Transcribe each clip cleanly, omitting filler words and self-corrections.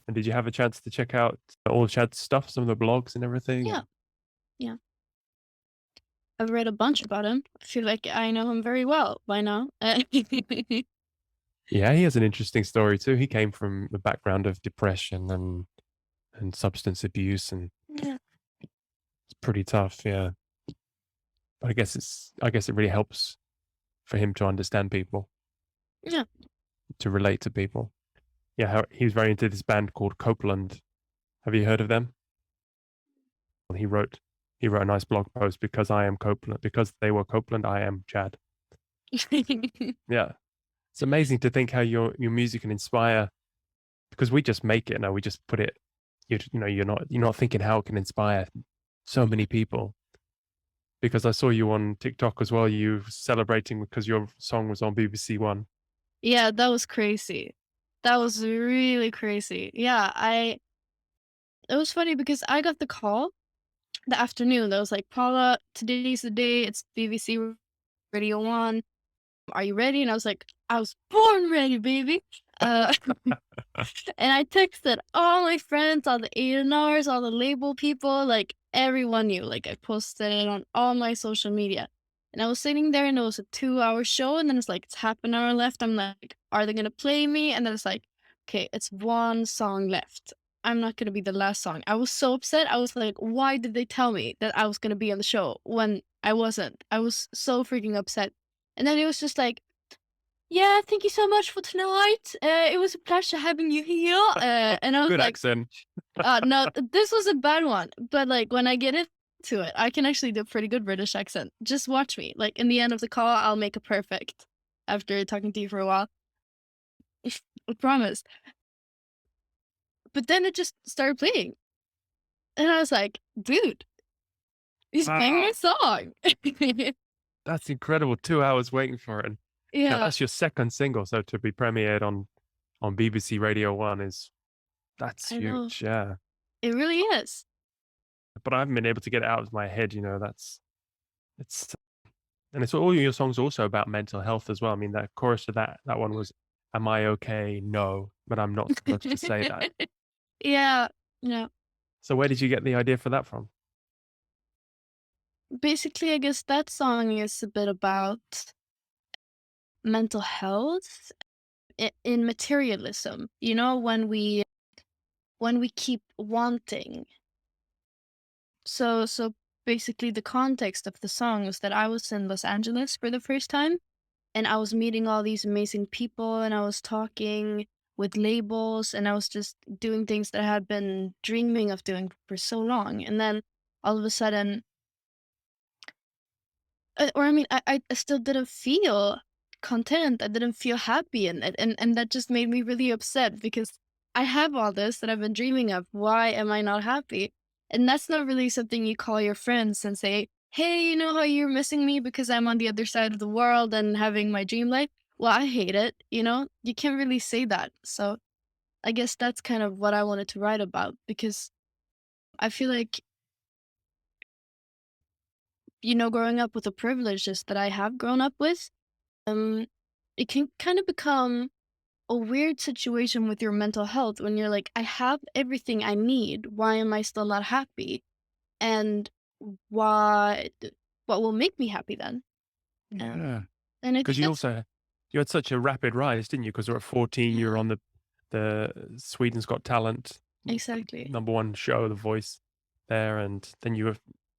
And did you have a chance to check out all Chad's stuff, some of the blogs and everything? Yeah, yeah. I've read a bunch about him. I feel like I know him very well by now. Yeah, he has an interesting story too. He came from a background of depression and substance abuse, and Yeah, it's pretty tough. Yeah, but I guess it really helps for him to understand people, yeah. to relate to people. Yeah, he was very into this band called Copeland. Have you heard of them? He wrote he wrote a nice blog post, because I am Copeland, because they were Copeland, I am Chad. Yeah, it's amazing to think how your music can inspire, because we just make it now. We just put it. You know, you're not thinking how it can inspire so many people. Because I saw you on TikTok as well. You celebrating because your song was on BBC One. Yeah, that was crazy. That was really crazy. Yeah, it was funny because I got the call the afternoon that was like, Paula, today's the day. It's BBC Radio 1. Are you ready? And I was like, I was born ready, baby. Uh, and I texted all my friends, all the A&Rs, all the label people, like everyone knew. Like I posted it on all my social media. And I was sitting there and it was a 2-hour show. And then it's like, it's half an hour left. I'm like, are they going to play me? And then it's like, okay, it's one song left. I'm not going to be the last song. I was so upset. I was like, why did they tell me that I was going to be on the show when I wasn't? I was so freaking upset. And then it was just like, yeah, thank you so much for tonight. It was a pleasure having you here. And I was Good like, accent. no, this was a bad one. But like when I get into it, I can actually do a pretty good British accent. Just watch me. Like in the end of the call, I'll make a perfect after talking to you for a while. I promise. But then it just started playing. And I was like, dude, he's playing my Wow, song. that's incredible. 2 hours waiting for it. And now Yeah, that's your second single, so to be premiered on BBC Radio One is that's I know. huge. Yeah, It really is. but I haven't been able to get it out of my head. You know, that's it's and it's all your songs are also about mental health as well. I mean, that chorus of that one was, "Am I okay? No, but I'm not supposed to say that." Yeah, yeah. So where did you get the idea for that from? Basically, I guess that song is a bit about mental health in materialism. You know, when we keep wanting. So basically, the context of the song is that I was in Los Angeles for the first time, and I was meeting all these amazing people, and I was talking with labels, and I was just doing things that I had been dreaming of doing for so long, and then all of a sudden, or I mean, I still didn't feel content. I didn't feel happy in it, and that just made me really upset because I have all this that I've been dreaming of. Why am I not happy? And that's not really something you call your friends and say, "Hey, you know how you're missing me because I'm on the other side of the world and having my dream life." Well, I hate it. You know, you can't really say that. So I guess that's kind of what I wanted to write about because I feel like growing up with the privileges that I have grown up with, um, it can kind of become a weird situation with your mental health when you're like, I have everything I need. Why am I still not happy? And why, what will make me happy then? Um, Yeah. and I Because think that's you had such a rapid rise, didn't you? Because you were at 14, you yeah, were on the Sweden's Got Talent exactly. number one show, The Voice there, and then you were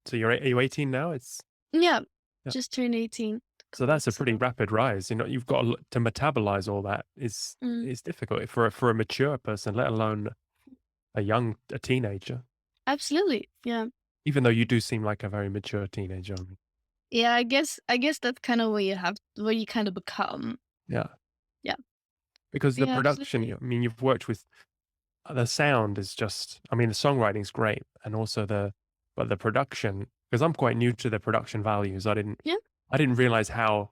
so are you 18 now? It's Yeah, yeah. just turned 18 a So couple that's a weeks pretty ago. rapid rise. You know, you've got to metabolize all that Mm, is difficult for a mature person, let alone a teenager. absolutely. Yeah. Even though you do seem like a very mature teenager. I mean, Yeah, I guess that's kind of what you kind of become. yeah, Yeah. because the Yeah, production. absolutely. I mean, you've worked with the sound is just. I mean, the songwriting's great, and also but the production. Because I'm quite new to the production values. Yeah. I didn't realize how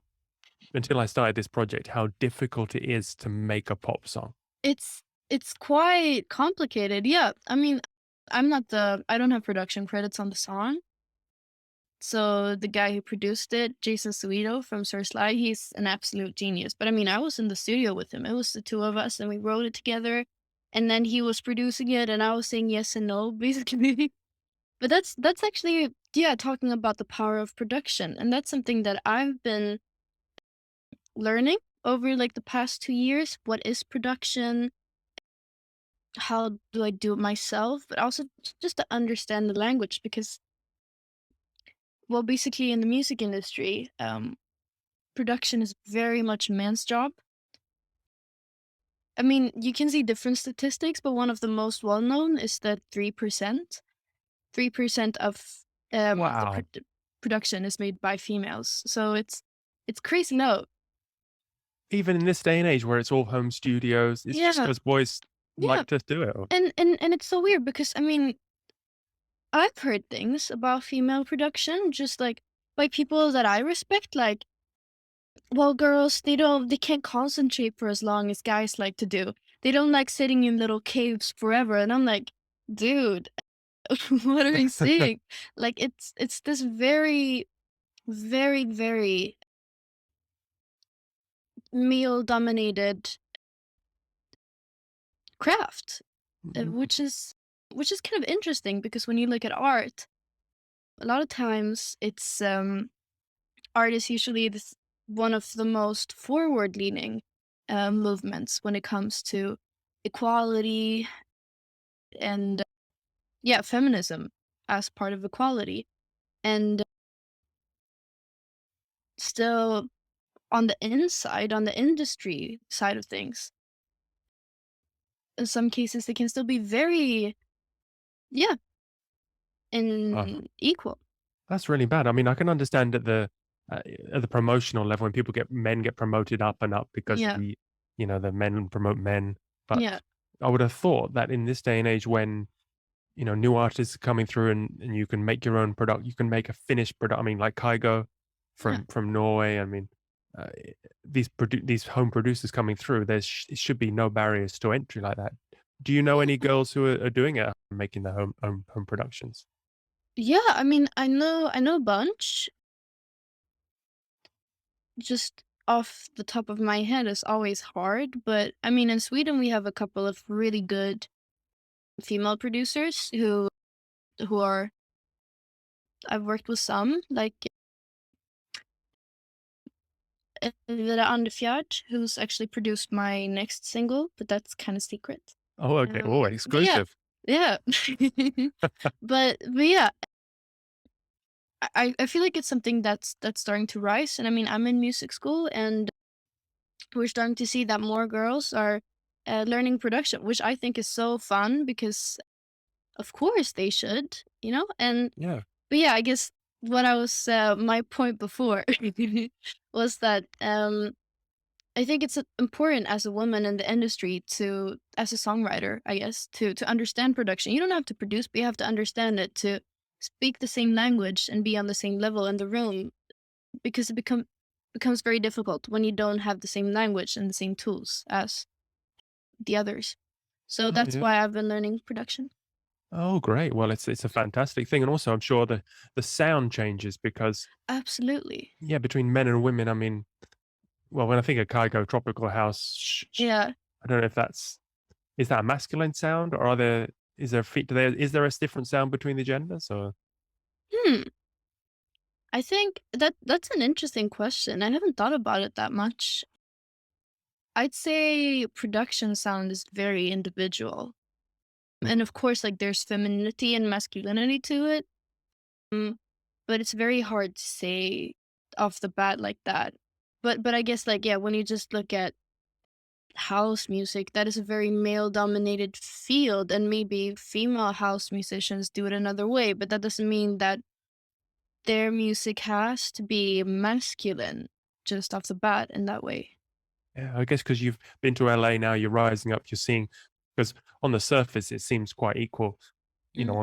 until I started this project how difficult it is to make a pop song. It's quite complicated. Yeah. I mean, I don't have production credits on the song. So the guy who produced it, Jason Suido from Source Live, he's an absolute genius. But I mean, I was in the studio with him. It was the two of us and we wrote it together. and then he was producing it, and I was saying yes and no, basically. But that's actually, yeah, talking about the power of production, and that's something that I've been learning over like the past 2 years. What is production? How do I do it myself? But also just to understand the language, because, well, basically in the music industry, production is very much a man's job. I mean, you can see different statistics, but one of the most well known is that 3%. 3% of the Wow. production is made by females. So it's crazy. No, Even in this day and age where it's all home studios, it's just yeah, 'cause boys yeah, like to do it. Or and it's so weird because I mean I've heard things about female production just like by people that I respect, like, well, girls, they can't concentrate for as long as guys like to do. They don't like sitting in little caves forever. And I'm like, dude, what are you saying? Like it's this very, very, very male dominated craft, Mhm. which is kind of interesting because when you look at art, a lot of times it's art is usually this one of the most forward leaning movements when it comes to equality and, yeah, feminism as part of equality. And still on the inside, on the industry side of things, in some cases they can still be very, yeah, Oh, and equal. that's really bad. I mean, I can understand uh, at the promotional level when people men get promoted up and up because Yeah, the men promote men. But yeah, I would have thought that in this day and age when, new artists are coming through and you can make your own product, you can make a finished product. I mean, like Kygo yeah. from Norway. I mean, uh, these home producers coming through, it should be no barriers to entry like that. Do you know any girls who are doing it, making their home productions? Yeah, I mean, I know a bunch. Just off the top of my head is always hard, but I mean, in Sweden we have a couple of really good female producers who are, I've worked with some, like Vera Andefjord, who's actually produced my next single, but that's kind of secret. Oh, okay. Oh, But yeah, exclusive. yeah. But yeah, I feel like it's something that's starting to rise, and I mean, I'm in music school, and we're starting to see that more girls are learning production, which I think is so fun because, of course, they should, you know? And, Yeah. but yeah, I guess what I was, my point before was that I think it's important as a woman in the industry to, as a songwriter, I guess, to understand production. You don't have to produce, but you have to understand it to speak the same language and be on the same level in the room, because it becomes very difficult when you don't have the same language and the same tools as the others. So Oh, that's yeah. why I've been learning production. Oh, great. Well, it's a fantastic thing, and also I'm sure the sound changes because Absolutely. yeah, between men and women. I mean, well, when I think of Kygo tropical house, Yeah. I don't know if is that a masculine sound or is there is there a different sound between the genders or Hmm. I think that's an interesting question. I haven't thought about it that much. I'd say production sound is very individual. And of course, like there's femininity and masculinity to it. Mm, but it's very hard to say off the bat like that. But I guess, like, yeah, when you just look at house music, that is a very male dominated field, and maybe female house musicians do it another way, but that doesn't mean that their music has to be masculine just off the bat in that way. yeah, I guess because 'cause you've been to LA now, you're rising up, you're seeing because on the surface, it seems quite equal, Mm.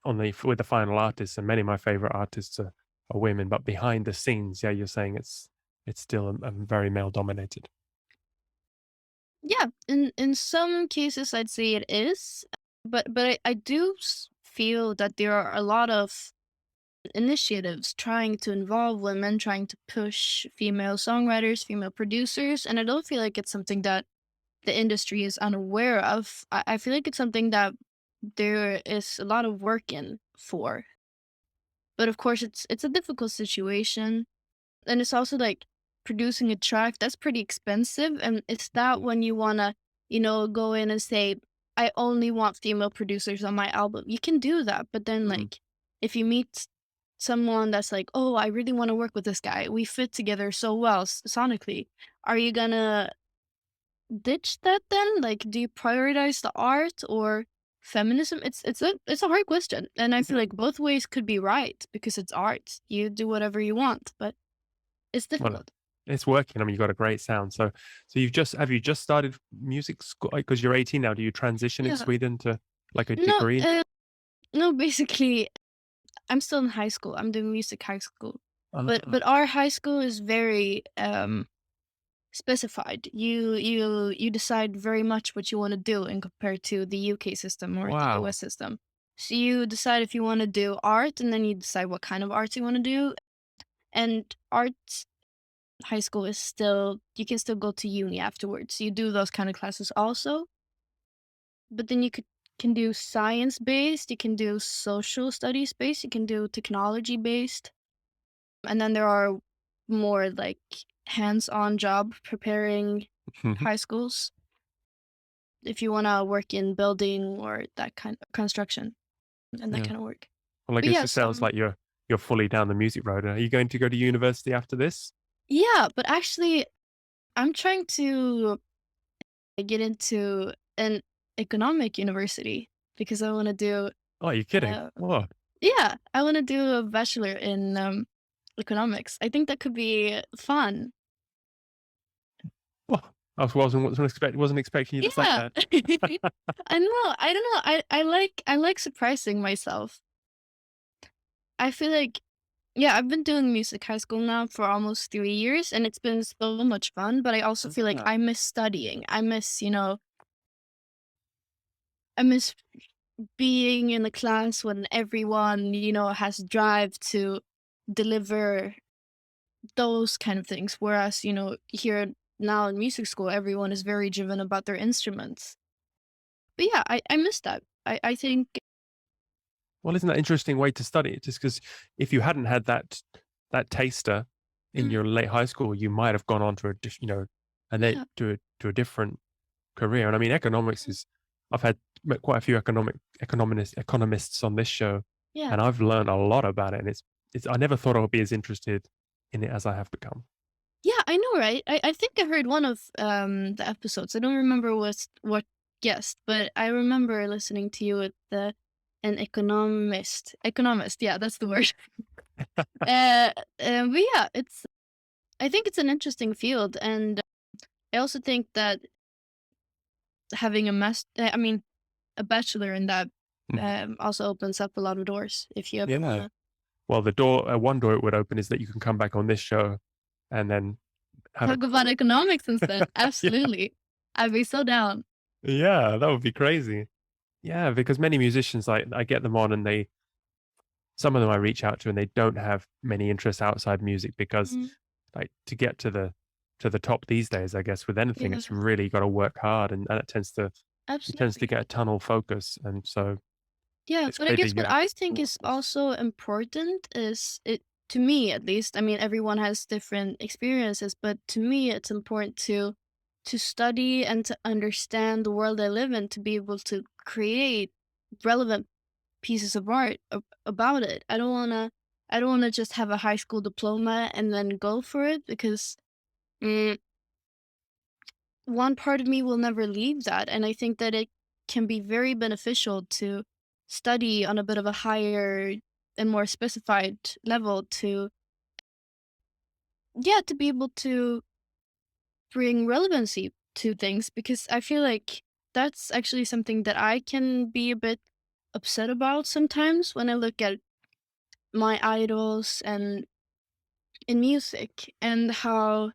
on the with the final artists, and many of my favorite artists are women, but behind the scenes, yeah, you're saying it's still, very male dominated. Yeah, in some cases I'd say it is, but I do feel that there are a lot of initiatives trying to involve women, trying to push female songwriters, female producers, and I don't feel like it's something that the industry is unaware of. I feel like it's something that there is a lot of work in for. But of course, it's a difficult situation, and it's also like producing a track that's pretty expensive. And it's that when you wanna, go in and say, I only want female producers on my album. You can do that, but then Mhm. like if you meet someone that's like, oh, I really want to work with this guy. We fit together so well sonically. Are you gonna ditch that then? Like, do you prioritize the art or feminism? It's a hard question, and I feel like both ways could be right because it's art. You do whatever you want, but it's Well, difficult. it's working. I mean, you've got a great sound. So have you just started music school? Because you're 18 now. Do you transition in Yeah. Sweden to like a No, degree? no. Basically, I'm still in high school. I'm doing music high school, but Ah, but our high school is very specified. You decide very much what you want to do in compared to the UK system or the wow. US system. So you decide if you want to do art, and then you decide what kind of art you want to do. And art high school is still you can still go to uni afterwards. You do those kind of classes also, but then you can do science based, you can do social studies based, you can do technology based, and then there are more like hands-on job preparing Mhm. high schools if you want to work in building or that kind of construction and that Yeah. kind of work. Well, I But guess it yes, sounds like you're fully down the music road. Are you going to go to university after this? yeah, but actually I'm trying to get into an economic university because I want to do Oh, are you kidding? uh, Whoa. yeah, I want to do a bachelor in economics. I think that could be fun. Whoa. Wasn't expecting you to say Yeah. that. I know. I don't know. I like surprising myself. I feel like yeah, I've been doing music high school now for almost 3 years, and it's been so much fun. But I also feel like Ah. I miss studying. I miss being in the class when everyone has drive to deliver those kind of things. Whereas here now in music school, everyone is very driven about their instruments. But yeah, I miss that. I think Well, isn't that an interesting way to study it? Just because if you hadn't had that taster in mm, your late high school, you might have gone on to and then yeah, to a different career. And I mean, economics mm, is. I've had met quite a few economists on this show, yeah. and I've learned a lot about it. And it's. I never thought I would be as interested in it as I have become. Yeah, I know, right? I think I heard one of the episodes. I don't remember what guest, but I remember listening to you with an economist. Economist, yeah, that's the word. But yeah, it's I think it's an interesting field, and I also think that having I mean, a bachelor in that Mhm. also opens up a lot of doors if you ever Yeah. wanna Well, one door it would open is that you can come back on this show and then have a talk about economics instead. yeah, Absolutely, I'd be so down. yeah, that would be crazy. Yeah, because many musicians, like I get them on, and some of them I reach out to, and they don't have many interests outside music because, Mhm. like, to get to the top these days, I guess with anything, Yeah, it's really got to work hard, and it tends to absolutely. get a tunnel focus, and so Yeah, it's but I great that guess you what have I think all of is this. also important is it to me at least. I mean, everyone has different experiences, but to me, it's important to study and to understand the world I live in to be able to create relevant pieces of art about it. I don't wanna just have a high school diploma and then go for it because mm, one part of me will never leave that, and I think that it can be very beneficial to study on a bit of a higher and more specified level to yeah, to be able to bring relevancy to things because I feel like that's actually something that I can be a bit upset about sometimes when I look at my idols and in music and how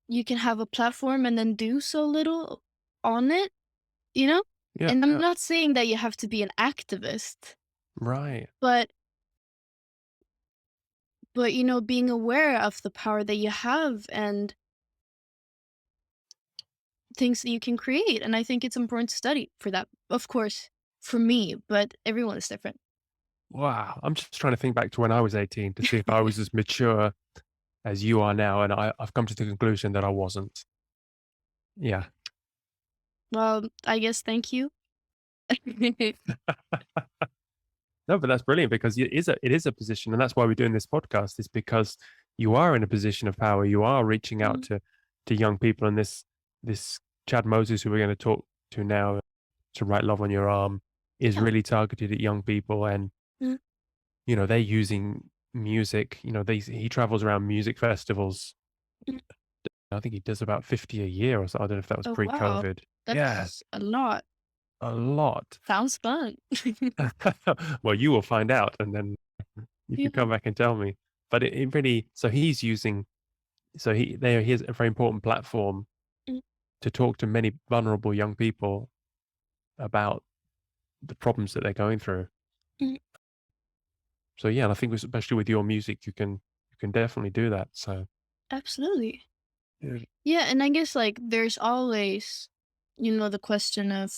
you can have a platform and then do so little on it, you know? Yeah, And I'm yeah, not saying that you have to be an activist, right. but being aware of the power that you have and things that you can create. And I think it's important to study for that. Of course, for me, but everyone is different. Wow. I'm just trying to think back to when I was 18 to see if I was as mature as you are now, and I've come to the conclusion that I wasn't. Yeah. Well, I guess thank you. No, but that's brilliant because it is a position, and that's why we're doing this podcast. Is because you are in a position of power. You are reaching out Mm, to young people, and this Chad Moses, who we're going to talk to now, to write "Love on Your Arm," is yeah. really targeted at young people, and Mm, they're using music. He travels around music festivals. mm. I think he does about 50 a year or so. I don't know if that was Oh, wow. pre-COVID. Yeah, That's a lot. a lot. Sounds fun. Well, you will find out, and then you Yeah. can come back and tell me. But it really, so he's using, so he has a very important platform Mm, to talk to many vulnerable young people about the problems that they're going through. mm. So yeah, and I think especially with your music, you can definitely do that. So Absolutely. yeah. Yeah, and I guess like there's always, the question of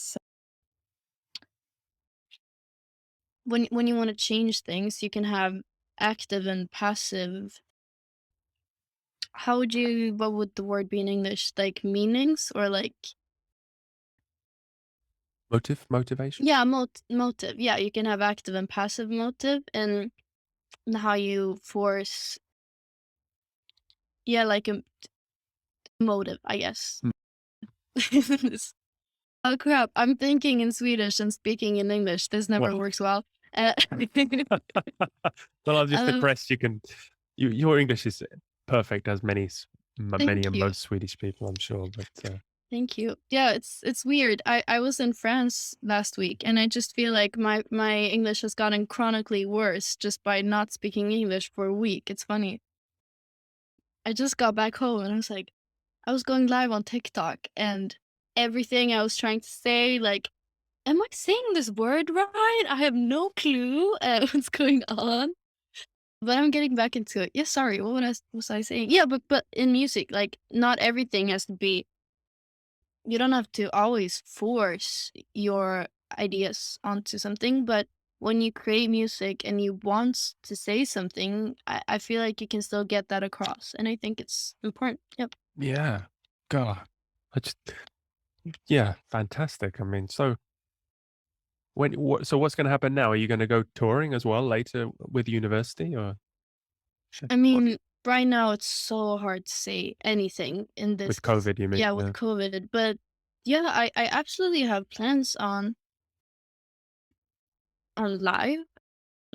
when you want to change things, you can have active and passive. What would the word be in English? Like meanings or like, Motivation. yeah, motive. Yeah, you can have active and passive motive and how you force, yeah, like a motive, I guess. Mm. Oh crap, I'm thinking in Swedish and speaking in English. This never Well, works well. Uh, well, I'm just um, impressed. Your English is perfect, as many thank and you. most Swedish people, I'm sure. But Thank you. Yeah, it's weird. I was in France last week and I just feel like my English has gotten chronically worse just by not speaking English for a week. It's funny. I just got back home and I was like, I was going live on TikTok and everything I was trying to say, like, am I saying this word right? I have no clue what's going on. But I'm getting back into it. Yeah, sorry. Was I saying? Yeah, but in music, like, not everything has to be. You don't have to always force your ideas onto something, but when you create music and you want to say something, I feel like you can still get that across. And I think it's important. Yep. yeah, God, I just yeah, fantastic. I mean, so so what's going to happen now? Are you going to go touring as well later with university, or I mean, right now it's so hard to say anything in this. with COVID? You mean? Yeah, with Yeah. COVID. But yeah, I absolutely have plans on live.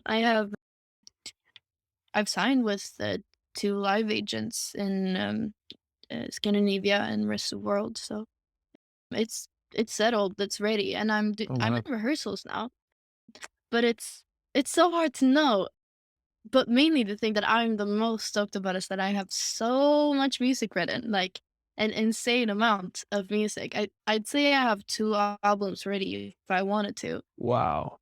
I have I've signed with two live agents in Scandinavia and rest of the world. So it's settled, it's ready, and Oh I'm wow. in rehearsals now. But it's so hard to know. But mainly the thing that I'm the most stoked about is that I have so much music written, like an insane amount of music. I'd say I have two albums ready if I wanted to. Wow.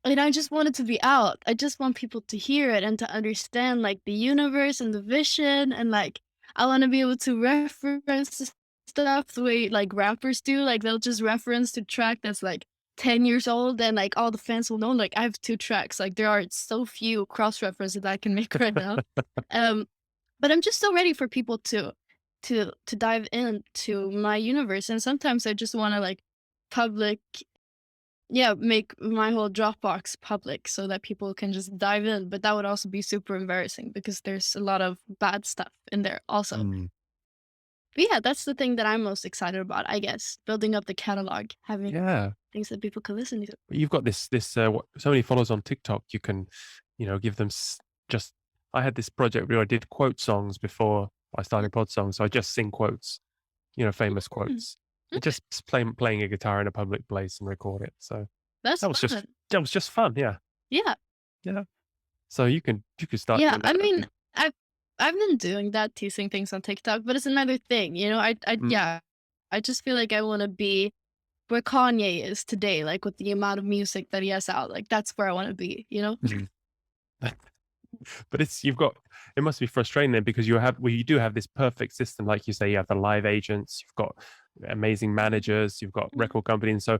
And I just want it to be out. I just want people to hear it and to understand like the universe and the vision and like I want to be able to reference stuff the way like rappers do. Like they'll just reference the track that's like 10 years old and like all the fans will know like I have two tracks. Like there are so few cross references that I can make right now. Um but I'm just so ready for people to dive into my universe and sometimes I just want to like public yeah, make my whole Dropbox public so that people can just dive in, but that would also be super embarrassing because there's a lot of bad stuff in there also. Mm. But yeah, that's the thing that I'm most excited about, I guess. Building up the catalog, having Yeah. things that people can listen to. You've got so many followers on TikTok. You can, give them just. I had this project where I did quote songs before I Mm, started Podsongs, so I just sing quotes, famous mm, quotes, and okay, just playing a guitar in a public place and record it. So that's that was just fun. that was just fun. Yeah, Yeah, yeah. So you could start yeah. doing I that. mean, I've been doing that, teasing things on TikTok, but it's another thing, you know. Mm. Yeah, I just feel like I want to be where Kanye is today, like with the amount of music that he has out. Like that's where I want to be, you know. Mm. But it must be frustrating then because you do have this perfect system, like you say, you have the live agents, you've got amazing managers, you've got record companies, and so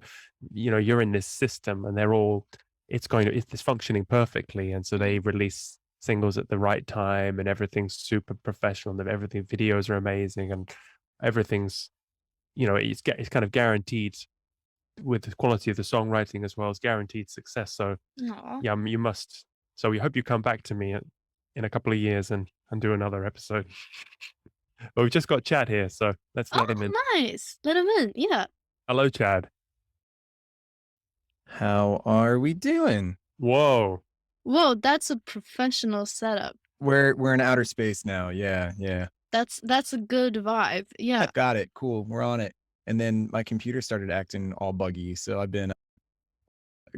you're in this system, and it's functioning perfectly, and so they release singles at the right time, and everything's super professional, and everything videos are amazing, and everything's it's kind of guaranteed with the quality of the songwriting as well as guaranteed success. So Aw. yeah, you must. So we hope you come back to me in a couple of years and do another episode. But we've just got Chad here, so let's let him in. Oh, nice. Let him in. Yeah. Hello, Chad. How are we doing? Whoa. Whoa, that's a professional setup. We're in outer space now. Yeah. That's a good vibe. Yeah. Got it. Cool. We're on it. And then my computer started acting all buggy, so I've been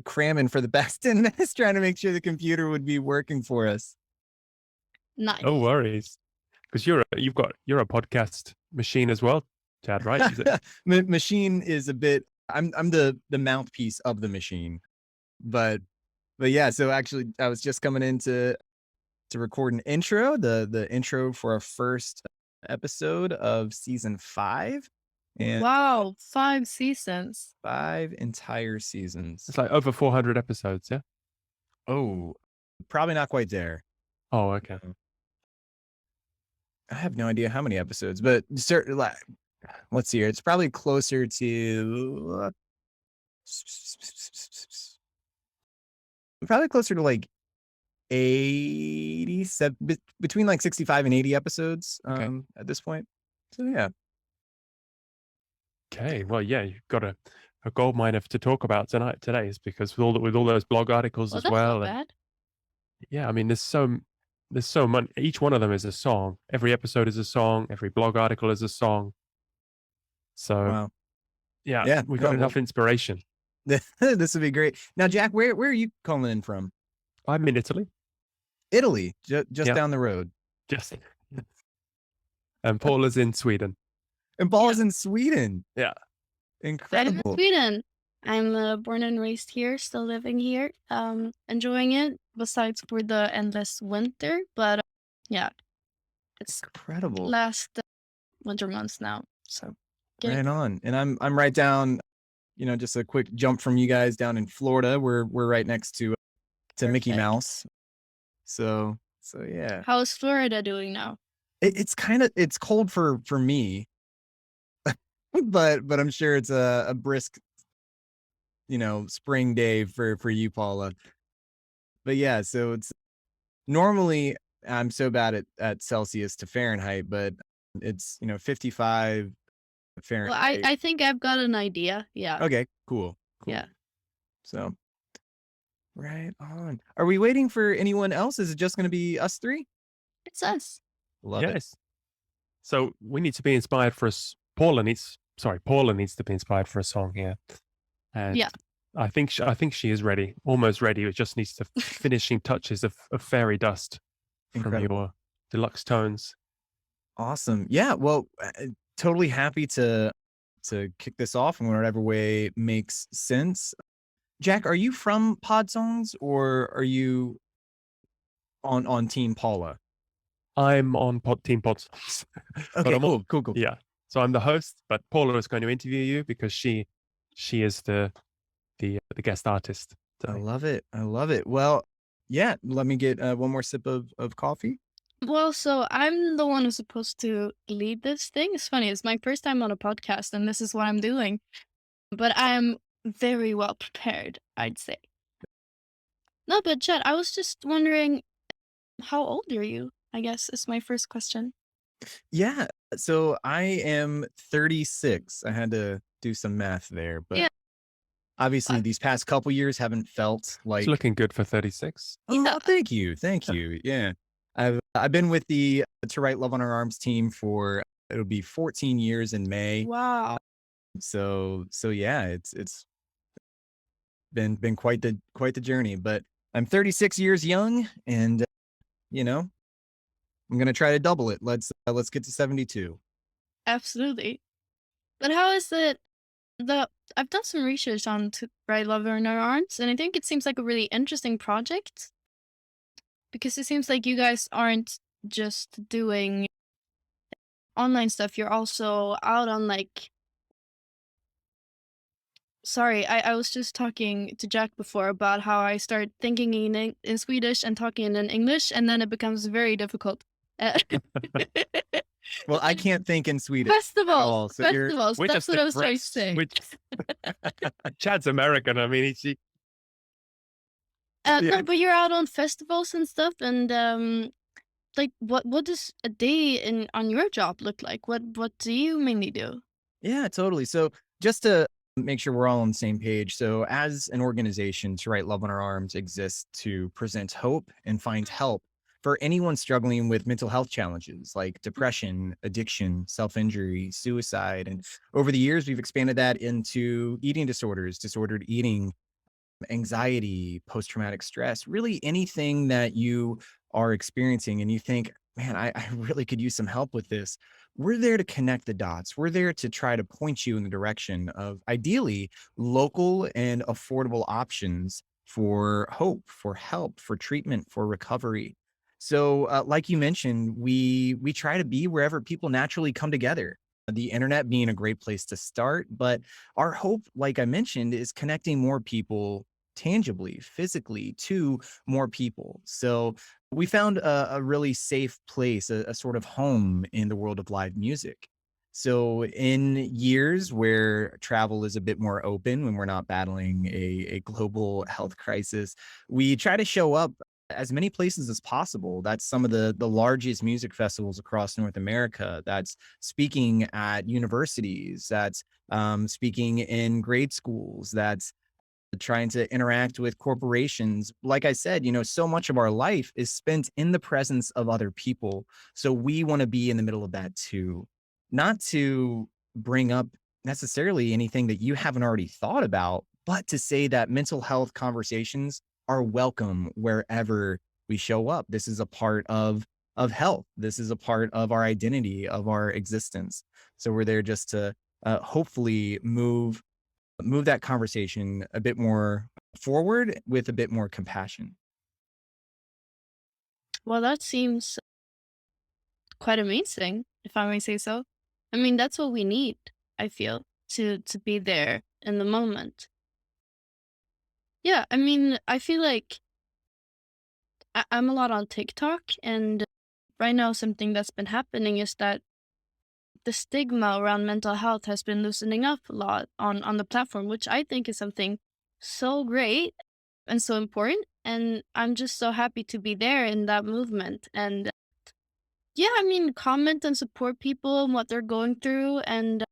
cramming for the past 10 minutes trying to make sure the computer would be working for us. Nice. No worries. Because you're a podcast machine as well, Chad, right? Is it? Machine is a bit. I'm the mouthpiece of the machine, but yeah. So actually, I was just coming in to record an intro, the intro for our first episode of season 5. And Wow, 5 seasons. 5 entire seasons. It's like over 400 episodes, yeah? Oh, probably not quite there. Oh, okay. I have no idea how many episodes, but certainly, let's see here. It's probably closer to like 87, between like 65 and 80 episodes at this point. So yeah. Okay. Well, yeah, you've got a gold mine to talk about today is because with all those blog articles Well, as that's well. not And bad. yeah, I mean, there's so much. Each one of them is a song. Every episode is a song. Every blog article is a song. So Wow. yeah, we've got enough inspiration. This would be great. Now, Jack, where are you calling in from? I'm in Italy. Italy, just Yeah. down the road. And Paula's in Sweden. And Paula's in Sweden. Yeah. I'm in Incredible. Sweden. I'm born and raised here, still living here, enjoying it, besides for the endless winter. But yeah, it's Incredible. last winter months now. So Right on. And I'm right down, just a quick jump from you guys down in Florida. We're right next to Mickey Perfect. Mouse. So yeah. How is Florida doing now? It's cold for me, but I'm sure it's a brisk, spring day for you, Paula. But yeah, so it's normally I'm so bad at Celsius to Fahrenheit, but it's 55 Well, Fahrenheit. I think I've got an idea. Yeah. Okay, cool. Yeah. So right on. Are we waiting for anyone else? Is it just going to be us 3? It's us. Love it. Yes. So we need to be inspired for us. Paula needs to be inspired for a song here. And Yeah. I think she is ready, almost ready. It just needs the finishing touches of fairy dust from Incredible. your deluxe tones. Awesome. Yeah. Well, totally happy to kick this off in whatever way makes sense. Jack, are you from Podsongs or are you on Team Paula? I'm on Team Podsongs. Okay, cool. Yeah. So I'm the host, but Paula is going to interview you because she is the guest artist today. I love it. Well, yeah, let me get one more sip of coffee. Well, so I'm the one who's supposed to lead this thing. It's funny. It's my first time on a podcast, and this is what I'm doing. But I'm very well prepared, I'd say. No, but Chet, I was just wondering, how old are you? I guess is my first question. Yeah. So I am 36. I had to do some math there, but Yeah. obviously these past couple years haven't felt like It's looking good for 36. Oh, thank you. Yeah. I've been with the To Write Love on Our Arms team for it'll be 14 years in May. Wow. So yeah, it's been quite the journey, but I'm 36 years young and I'm going to try to double it. Let's get to 72. Absolutely. But how is it I've done some research on To Write Love on Our Arms, and I think it seems like a really interesting project. Because it seems like you guys aren't just doing online stuff, you're also out on like, sorry, I was just talking to Jack before about how I start thinking in Swedish and talking in English, and then it becomes very difficult. Uh, Well, I can't think in Swedish at festivals, all. So you're festivals. We're That's just what I was trying to depressed. say. Chad's American. I mean, yeah. No, but you're out on festivals and stuff, and like what does a day in on your job look like? What do you mainly do? Yeah, totally. So just to make sure we're all on the same page. So as an organization, To Write Love on Our Arms exists to present hope and find help for anyone struggling with mental health challenges like depression, addiction, self-injury, suicide. And over the years, we've expanded that into eating disorders, disordered eating, anxiety, post-traumatic stress, really anything that you are experiencing and you think, man, I really could use some help with this. We're there to connect the dots. We're there to try to point you in the direction of ideally local and affordable options for hope, for help, for treatment, for recovery. So, like you mentioned, we try to be wherever people naturally come together. The internet being a great place to start, but our hope, like I mentioned, is connecting more people tangibly, physically to more people. So we found a really safe place, a sort of home in the world of live music. So in years where travel is a bit more open, when we're not battling a global health crisis, we try to show up as many places as possible. That's some of the largest music festivals across North America. That's speaking at universities. That's speaking in grade schools. That's trying to interact with corporations. Like I said, so much of our life is spent in the presence of other people. So we want to be in the middle of that too. Not to bring up necessarily anything that you haven't already thought about, but to say that mental health conversations are welcome wherever we show up. This is a part of health. This is a part of our identity, of our existence. So we're there just to hopefully move that conversation a bit more forward with a bit more compassion. Well, that seems quite amazing, if I may say so. I mean, that's what we need, I feel, to be there in the moment. Yeah, I mean, I feel like I'm a lot on TikTok, and right now something that's been happening is that the stigma around mental health has been loosening up a lot on the platform, which I think is something so great and so important. And I'm just so happy to be there in that movement. And yeah, I mean, comment and support people and what they're going through. And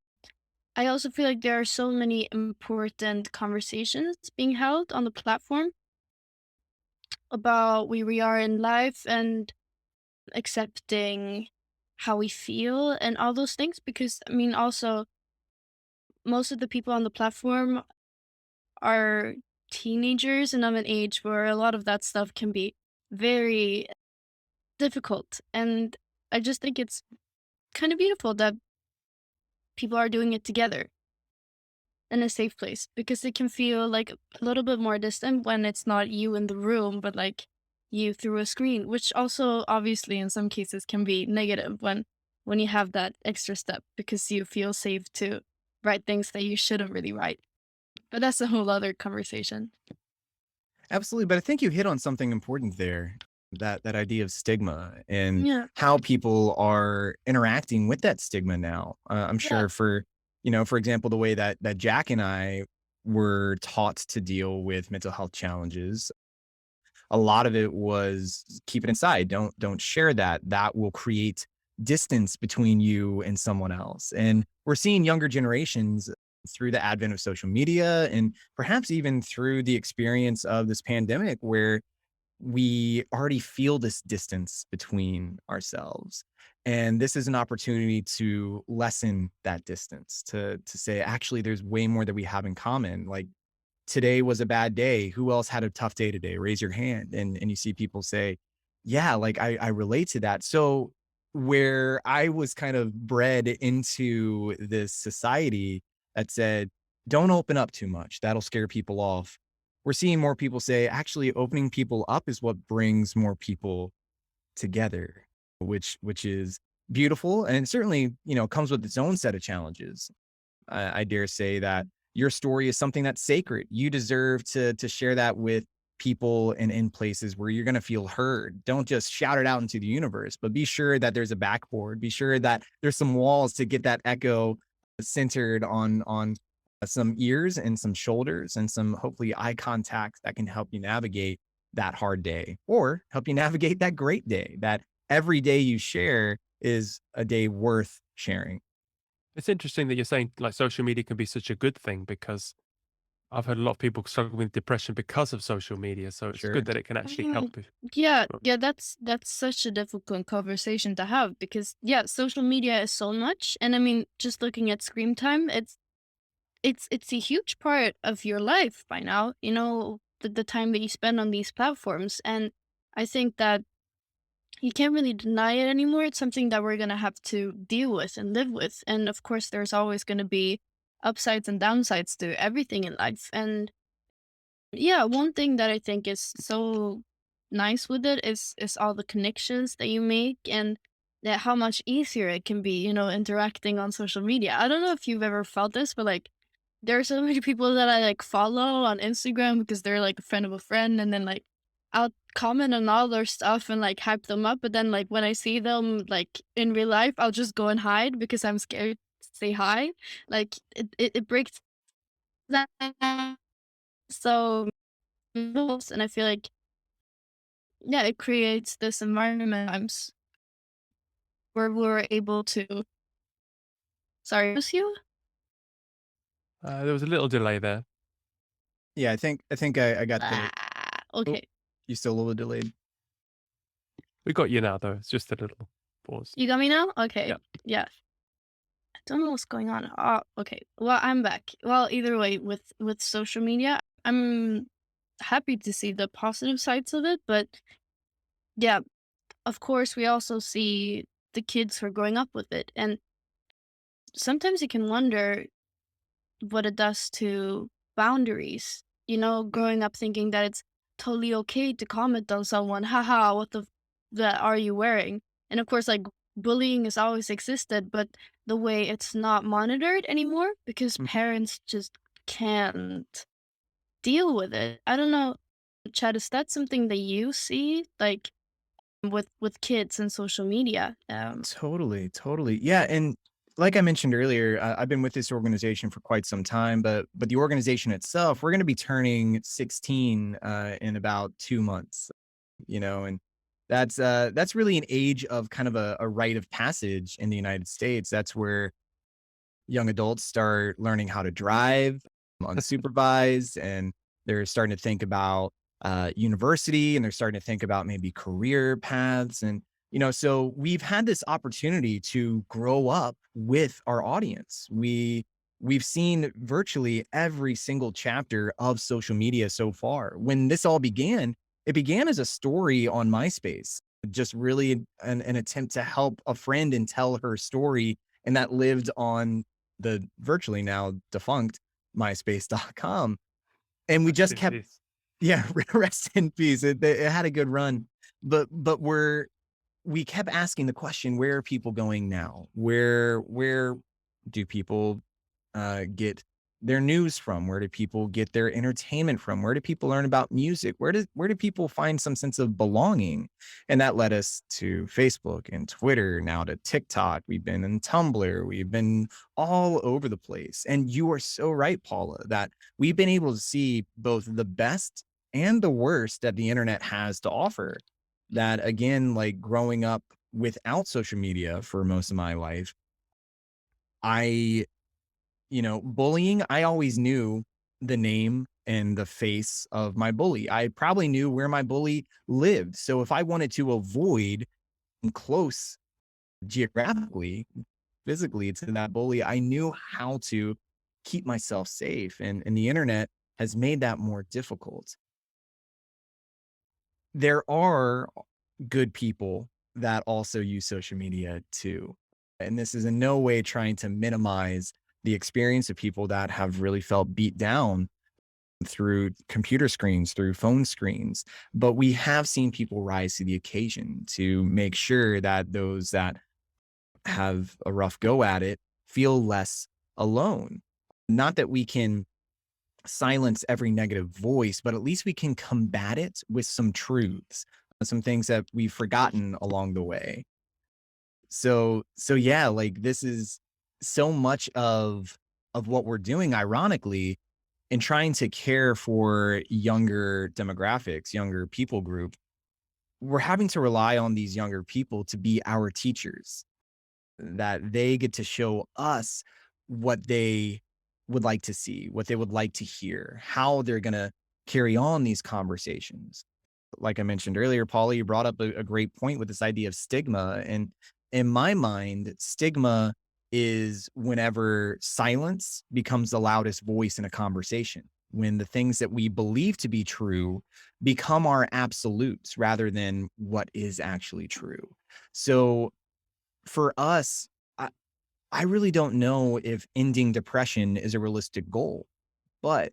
I also feel like there are so many important conversations being held on the platform about where we are in life and accepting how we feel and all those things. Because, I mean, also, most of the people on the platform are teenagers, and I'm an age where a lot of that stuff can be very difficult. And I just think it's kind of beautiful that people are doing it together in a safe place because it can feel like a little bit more distant when it's not you in the room, but like you through a screen, which also obviously in some cases can be negative when you have that extra step because you feel safe to write things that you shouldn't really write. But that's a whole other conversation. Absolutely. But I think you hit on something important there, that idea of stigma and Yeah. how people are interacting with that stigma now. I'm Yeah. sure for example, the way that Jack and I were taught to deal with mental health challenges, a lot of it was keep it inside. Don't share that. That will create distance between you and someone else. And we're seeing younger generations through the advent of social media and perhaps even through the experience of this pandemic where we already feel this distance between ourselves. And this is an opportunity to lessen that distance, to say, actually, there's way more that we have in common. Like today was a bad day. Who else had a tough day today? Raise your hand. And you see people say, yeah, like I relate to that. So where I was kind of bred into this society that said, don't open up too much. That'll scare people off. we're seeing more people say actually opening people up is what brings more people together, which is beautiful, and certainly, comes with its own set of challenges. I dare say that your story is something that's sacred. You deserve to share that with people and in places where you're going to feel heard. Don't just shout it out into the universe, but be sure that there's a backboard. Be sure that there's some walls to get that echo centered on some ears and some shoulders and some hopefully eye contact that can help you navigate that hard day or help you navigate that great day. That every day you share is a day worth sharing. It's interesting that you're saying like social media can be such a good thing, because I've heard a lot of people struggle with depression because of social media. So it's Sure. good that it can actually Mm, help. Yeah, Well, yeah, that's such a difficult conversation to have because yeah, social media is so much, and I mean, just looking at screen time, it's a huge part of your life by now. The time that you spend on these platforms, and I think that you can't really deny it anymore. It's something that we're gonna have to deal with and live with, and of course, there's always gonna be upsides and downsides to everything in life, and yeah, one thing that I think is so nice with it is all the connections that you make and that how much easier it can be, interacting on social media. I don't know if you've ever felt this, but like there are so many people that I like follow on Instagram because they're like a friend of a friend, and then like I'll comment on all their stuff and like hype them up, but then like when I see them like in real life, I'll just go and hide because I'm scared to say hi. Like it breaks that so and I feel like yeah, it creates this environment times where we're able to sorry, was you? there was a little delay there. Yeah, I got the. Oh, Okay. you still a little delayed. We got you now, though. It's just a little pause. You got me now? Okay. Yeah. Yeah. I don't know what's going on. Oh, okay. Well, I'm back. Well, either way, with social media, I'm happy to see the positive sides of it, but yeah, of course, we also see the kids who are growing up with it, and sometimes you can wonder what it does to boundaries. Growing up thinking that it's totally okay to comment on someone, haha, what that are you wearing? And of course, like bullying has always existed, but the way it's not monitored anymore because Mm. parents just can't deal with it. I don't know, Chad, is that something that you see like with kids and social media? Totally, totally. Yeah, and like I mentioned earlier, I've been with this organization for quite some time, but the organization itself, we're going to be turning 16 in about 2 months. And that's really an age of kind of a rite of passage in the United States. That's where young adults start learning how to drive unsupervised, and they're starting to think about university, and they're starting to think about maybe career paths. And so we've had this opportunity to grow up with our audience. We've seen virtually every single chapter of social media so far. When this all began, it began as a story on MySpace, just really an attempt to help a friend and tell her story, and that lived on the virtually now defunct myspace.com. And we Rest just in kept, peace. yeah, rest in peace. It had a good run, but we kept asking the question, where are people going now? Where do people get their news from? Where do people get their entertainment from? Where do people learn about music? Where do people find some sense of belonging? And that led us to Facebook and Twitter, now to TikTok. We've been in Tumblr. We've been all over the place. And you are so right, Paula, that we've been able to see both the best and the worst that the internet has to offer. That again, like growing up without social media for most of my life, I bullying, I always knew the name and the face of my bully. I probably knew where my bully lived. So if I wanted to avoid close geographically, physically to that bully, I knew how to keep myself safe. And the internet has made that more difficult. There are good people that also use social media too. And this is in no way trying to minimize the experience of people that have really felt beat down through computer screens, through phone screens. But we have seen people rise to the occasion to make sure that those that have a rough go at it feel less alone. Not that we can silence every negative voice, but at least we can combat it with some truths, some things that we've forgotten along the way. So yeah, like this is so much of what we're doing, ironically, in trying to care for younger demographics, younger people group. We're having to rely on these younger people to be our teachers, that they get to show us what they would like to see, what they would like to hear, how they're going to carry on these conversations. Like I mentioned earlier, Paula, you brought up a great point with this idea of stigma. And in my mind, stigma is whenever silence becomes the loudest voice in a conversation, when the things that we believe to be true become our absolutes rather than what is actually true. So for us, I really don't know if ending depression is a realistic goal, but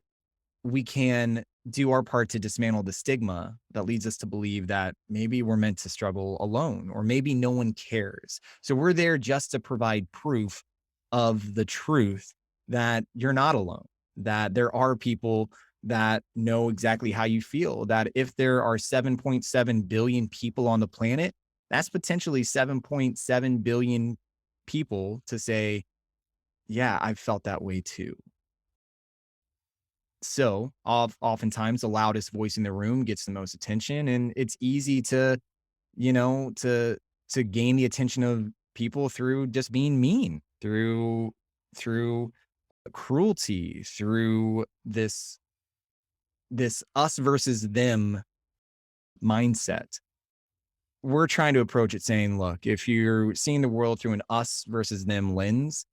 we can do our part to dismantle the stigma that leads us to believe that maybe we're meant to struggle alone, or maybe no one cares. So we're there just to provide proof of the truth that you're not alone, that there are people that know exactly how you feel, that if there are 7.7 billion people on the planet, that's potentially 7.7 billion people to say, yeah, I've felt that way too. So oftentimes the loudest voice in the room gets the most attention, and it's easy to, to gain the attention of people through just being mean, through cruelty, through this us versus them mindset. We're trying to approach it saying, look, if you're seeing the world through an us versus them lens,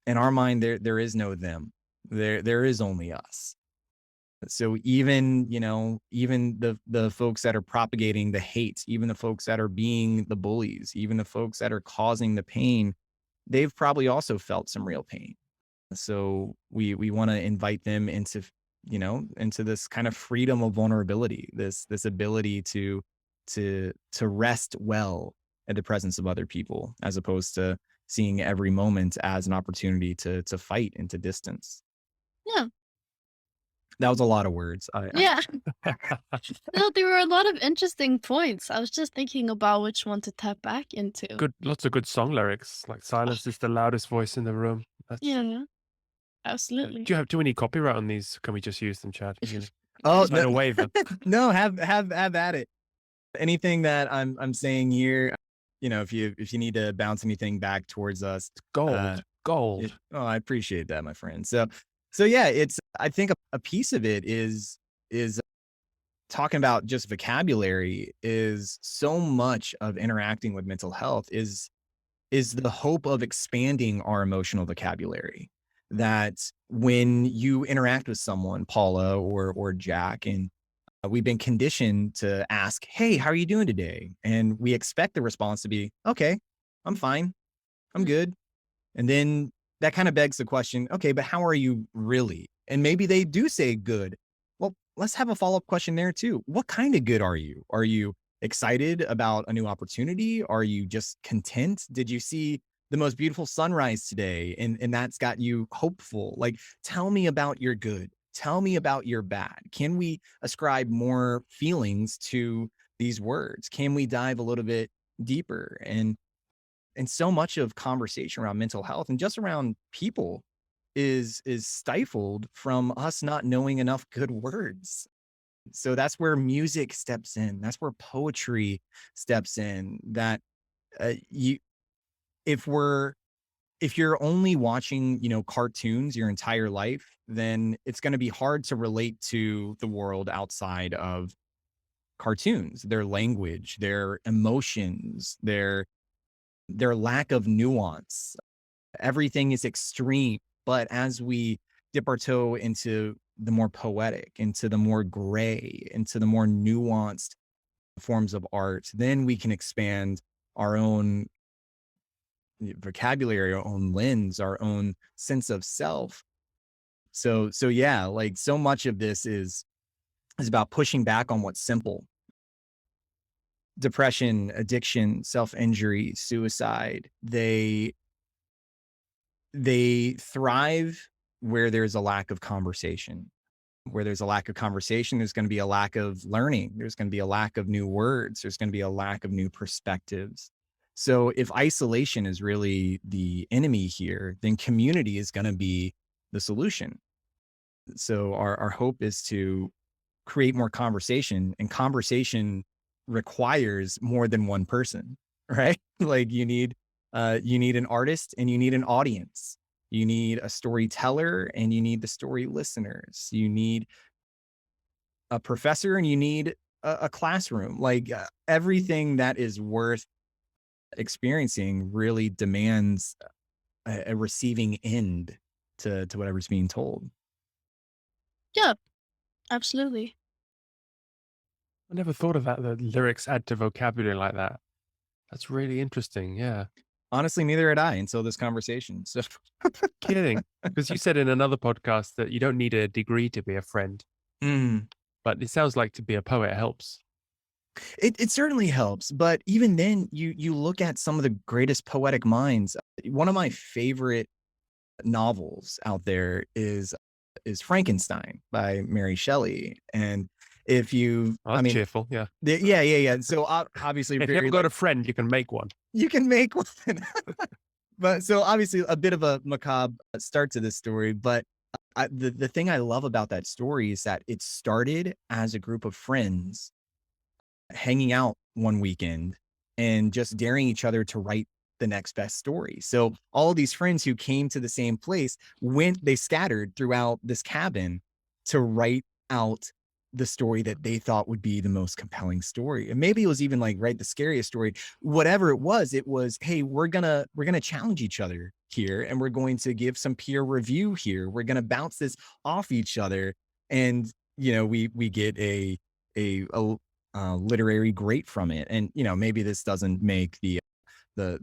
in our mind, there is no them. There is only us. So even the folks that are propagating the hate, even the folks that are being the bullies, even the folks that are causing the pain, they've probably also felt some real pain. So we want to invite them into this kind of freedom of vulnerability, this ability to rest well in the presence of other people, as opposed to seeing every moment as an opportunity to fight into distance. Yeah. That was a lot of words. Yeah. No, there were a lot of interesting points. I was just thinking about which one to tap back into. Lots of good song lyrics. Like silence is the loudest voice in the room. Yeah, absolutely. Do we need copyright on these? Can we just use them, Chad? Oh, sign a waiver. No, have at it. Anything that I'm saying here, if you need to bounce anything back towards us, Gold. I appreciate that, my friend. So yeah, I think a piece of it is talking about just vocabulary. Is so much of interacting with mental health is the hope of expanding our emotional vocabulary. That when you interact with someone, Paula or Jack, and we've been conditioned to ask, hey, how are you doing today? And we expect the response to be, okay, I'm fine, I'm good. And then that kind of begs the question, okay, but how are you really? And maybe they do say good. Well, let's have a follow-up question there too. What kind of good are you? Are you excited about a new opportunity? Are you just content? Did you see the most beautiful sunrise today and that's got you hopeful? Like, tell me about your good. Tell me about your bad. Can we ascribe more feelings to these words? Can we dive a little bit deeper? And so much of conversation around mental health and just around people is stifled from us not knowing enough good words. So that's where music steps in. That's where poetry steps in. That if you're only watching, cartoons your entire life, then it's going to be hard to relate to the world outside of cartoons, their language, their emotions, their lack of nuance. Everything is extreme. But as we dip our toe into the more poetic, into the more gray, into the more nuanced forms of art, then we can expand our own vocabulary, our own lens, our own sense of self So yeah, like so much of this is about pushing back on what's simple. Depression, addiction, self-injury, suicide, they thrive where there's a lack of conversation. Where there's a lack of conversation, there's going to be a lack of learning. There's going to be a lack of new words. There's going to be a lack of new perspectives. So if isolation is really the enemy here, then community is going to be the solution. So our hope is to create more conversation, and conversation requires more than one person, right? Like you need an artist and you need an audience. You need a storyteller and you need the story listeners. You need a professor and you need a classroom. Like everything that is worth experiencing really demands a receiving end to whatever's being told. Yeah, absolutely. I never thought of that. The lyrics add to vocabulary like that. That's really interesting. Yeah. Honestly, neither had I until this conversation. So Kidding. Because you said in another podcast that you don't need a degree to be a friend, but it sounds like to be a poet helps. It certainly helps, but even then, you look at some of the greatest poetic minds. One of my favorite novels out there is Frankenstein by Mary Shelley. And if you, Oh, that's cheerful. Yeah. Yeah. So obviously, If you haven't got a friend, you can make one. You can make one. But so obviously a bit of a macabre start to this story, but the thing I love about that story is that it started as a group of friends hanging out one weekend and just daring each other to write the next best story. So all of these friends who came to the same place they scattered throughout this cabin to write out the story that they thought would be the most compelling story. And maybe it was even like write the scariest story. Whatever it was, hey, we're gonna challenge each other here, and we're going to give some peer review here. We're gonna bounce this off each other, and we get a literary great from it. And maybe this doesn't make the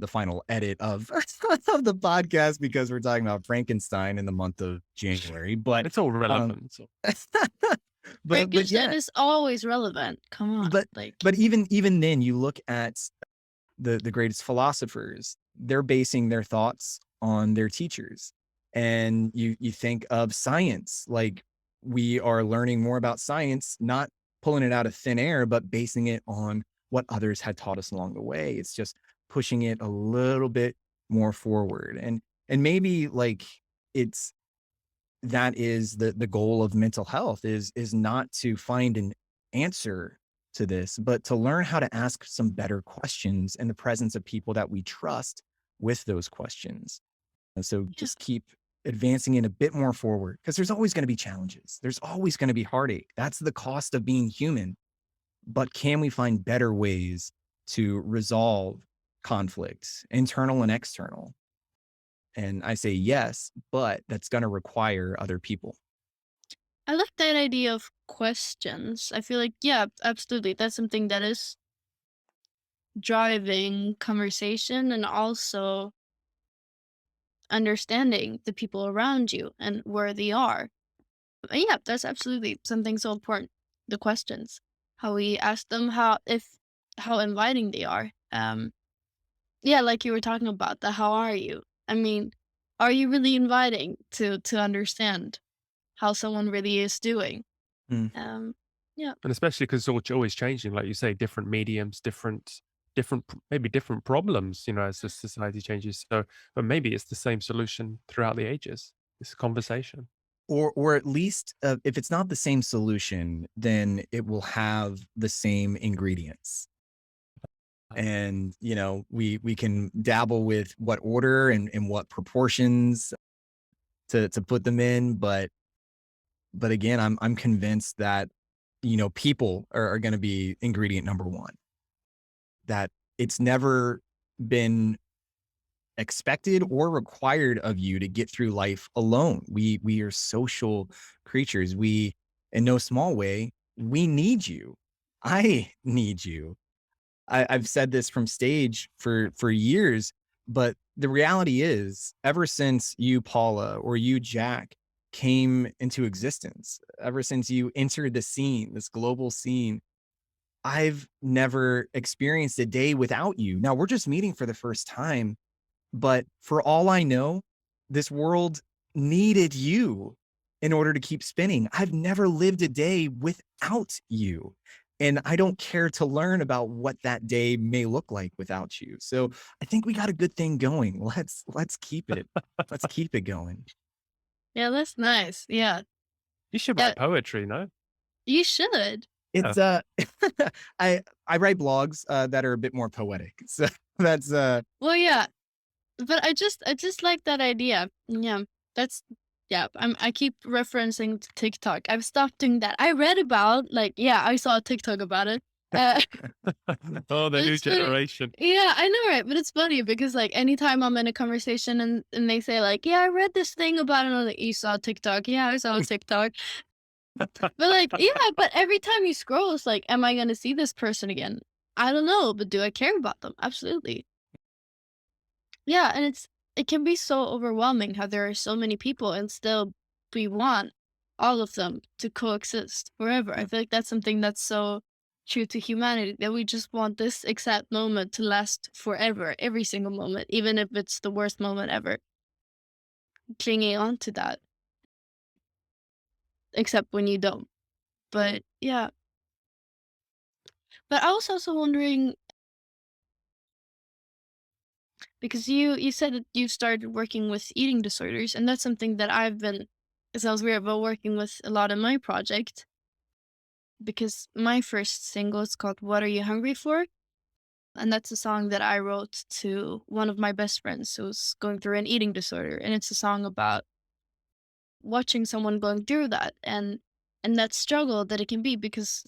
final edit of of the podcast because we're talking about Frankenstein in the month of January, but it's all relevant. But yeah, is always relevant. Come on. But even then, you look at the greatest philosophers, they're basing their thoughts on their teachers. And you think of science, like we are learning more about science, not pulling it out of thin air, but basing it on what others had taught us along the way. It's just pushing it a little bit more forward. And maybe like that is the goal of mental health is not to find an answer to this, but to learn how to ask some better questions in the presence of people that we trust with those questions. And so just keep advancing it a bit more forward, because there's always going to be challenges. There's always going to be heartache. That's the cost of being human. But can we find better ways to resolve conflicts, internal and external? And I say yes, but that's going to require other people. I like that idea of questions. I feel like, yeah, absolutely. That's something that is driving conversation and also understanding the people around you and where they are. And yeah, that's absolutely something so important. The questions, how we ask them, how inviting they are. Yeah, like you were talking about the how are you? I mean, are you really inviting to understand how someone really is doing? Yeah. And especially because it's always changing, like you say, different mediums, different maybe different problems, as the society changes. So, but maybe it's the same solution throughout the ages. It's a conversation. Or at least if it's not the same solution, then it will have the same ingredients. And we can dabble with what order and what proportions to put them in, but again, I'm convinced that people are going to be ingredient number one. That it's never been expected or required of you to get through life alone. We are social creatures. We, in no small way, we need you. I need you. I've said this from stage for years, but the reality is, ever since you, Paula, or you, Jack, came into existence, ever since you entered the scene, this global scene. I've never experienced a day without you. Now we're just meeting for the first time, but for all I know, this world needed you in order to keep spinning. I've never lived a day without you. And I don't care to learn about what that day may look like without you. So I think we got a good thing going. Let's keep it. Let's keep it going. Yeah, that's nice. Yeah. You should Yeah, write poetry, no? you should. It's I write blogs that are a bit more poetic. So that's Well, yeah, but I just like that idea. Yeah, that's yeah. I keep referencing to TikTok. I've stopped doing that. I read about I saw a TikTok about it. Oh, the new It's funny. generation. Yeah, I know, right? But it's funny because anytime I'm in a conversation and they say yeah, I read this thing about it, and I'm like, you saw TikTok? Yeah, I saw TikTok. But but every time you scroll, it's like, am I gonna see this person again? I don't know, but do I care about them? Absolutely. Yeah, and it can be so overwhelming how there are so many people and still we want all of them to coexist forever. I feel like that's something that's so true to humanity, that we just want this exact moment to last forever, every single moment, even if it's the worst moment ever. Clinging on to that, except when you don't. But yeah. But I was also wondering, because you said that you started working with eating disorders, and that's something that it sounds weird, but working with a lot in my project, because my first single is called What Are You Hungry For? And that's a song that I wrote to one of my best friends who's going through an eating disorder. And it's a song about watching someone going through that and that struggle that it can be, because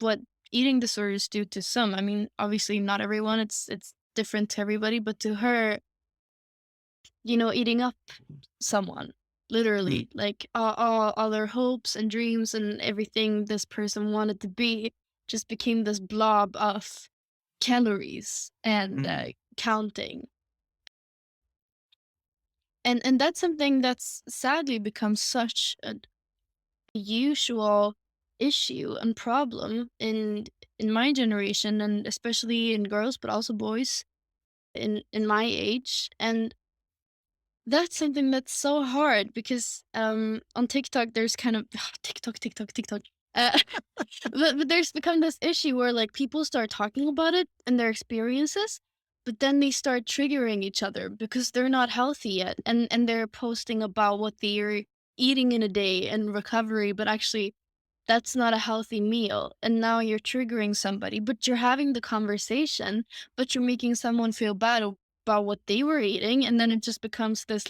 what eating disorders do to some, I mean, obviously not everyone, it's different to everybody, but to her, eating up someone, literally, like all their hopes and dreams and everything this person wanted to be just became this blob of calories and counting. And that's something that's sadly become such a usual issue and problem in my generation, and especially in girls, but also boys in my age. And that's something that's so hard because on TikTok there's kind of TikTok. Uh, but there's become this issue where people start talking about it and their experiences, but then they start triggering each other because they're not healthy yet, and they're posting about what they're eating in a day and recovery, but actually that's not a healthy meal. And now you're triggering somebody, but you're having the conversation, but you're making someone feel bad about what they were eating. And then it just becomes this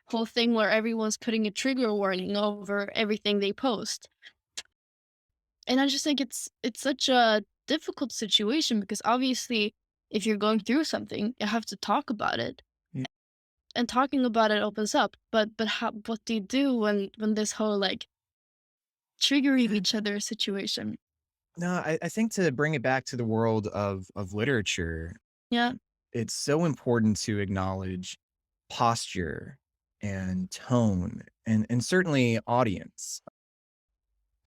whole thing where everyone's putting a trigger warning over everything they post. And I just think it's such a difficult situation because obviously if you're going through something, you have to talk about it. Yeah. And talking about it opens up. But what do you do when this whole triggering each other situation? No, I think to bring it back to the world of literature, Yeah. it's so important to acknowledge posture and tone and certainly audience.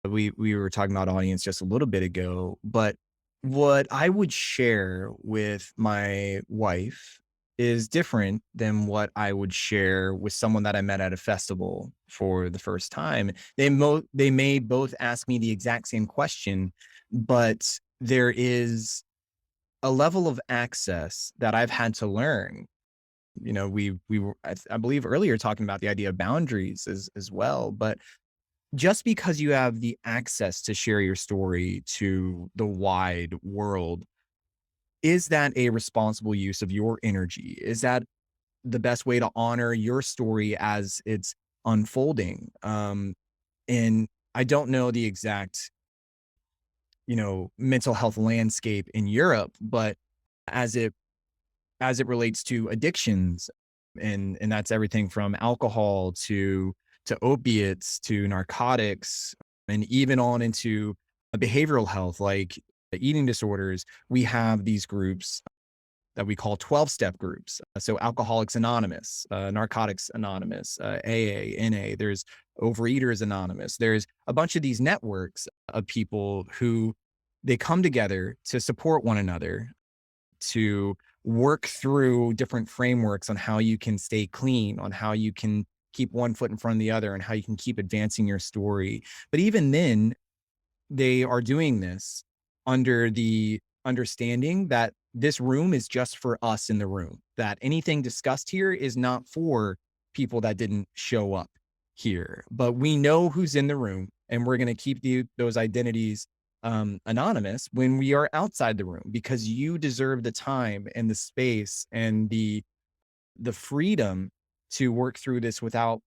We were talking about audience just a little bit ago, but what I would share with my wife is different than what I would share with someone that I met at a festival for the first time. They may both ask me the exact same question, but there is a level of access that I've had to learn. We were, I believe earlier, talking about the idea of boundaries as well, but just because you have the access to share your story to the wide world, is that a responsible use of your energy? Is that the best way to honor your story as it's unfolding? And I don't know the exact, mental health landscape in Europe, but as it relates to addictions, and that's everything from alcohol to opiates to narcotics, and even on into behavioral health like eating disorders, we have these groups that we call 12-step groups. So Alcoholics Anonymous, Narcotics Anonymous, AA, NA, there's Overeaters Anonymous. There's a bunch of these networks of people who they come together to support one another, to work through different frameworks on how you can stay clean, on how you can keep one foot in front of the other, and how you can keep advancing your story. But even then, they are doing this under the understanding that this room is just for us in the room, that anything discussed here is not for people that didn't show up here, but we know who's in the room, and we're going to keep those identities anonymous when we are outside the room, because you deserve the time and the space and the freedom to work through this without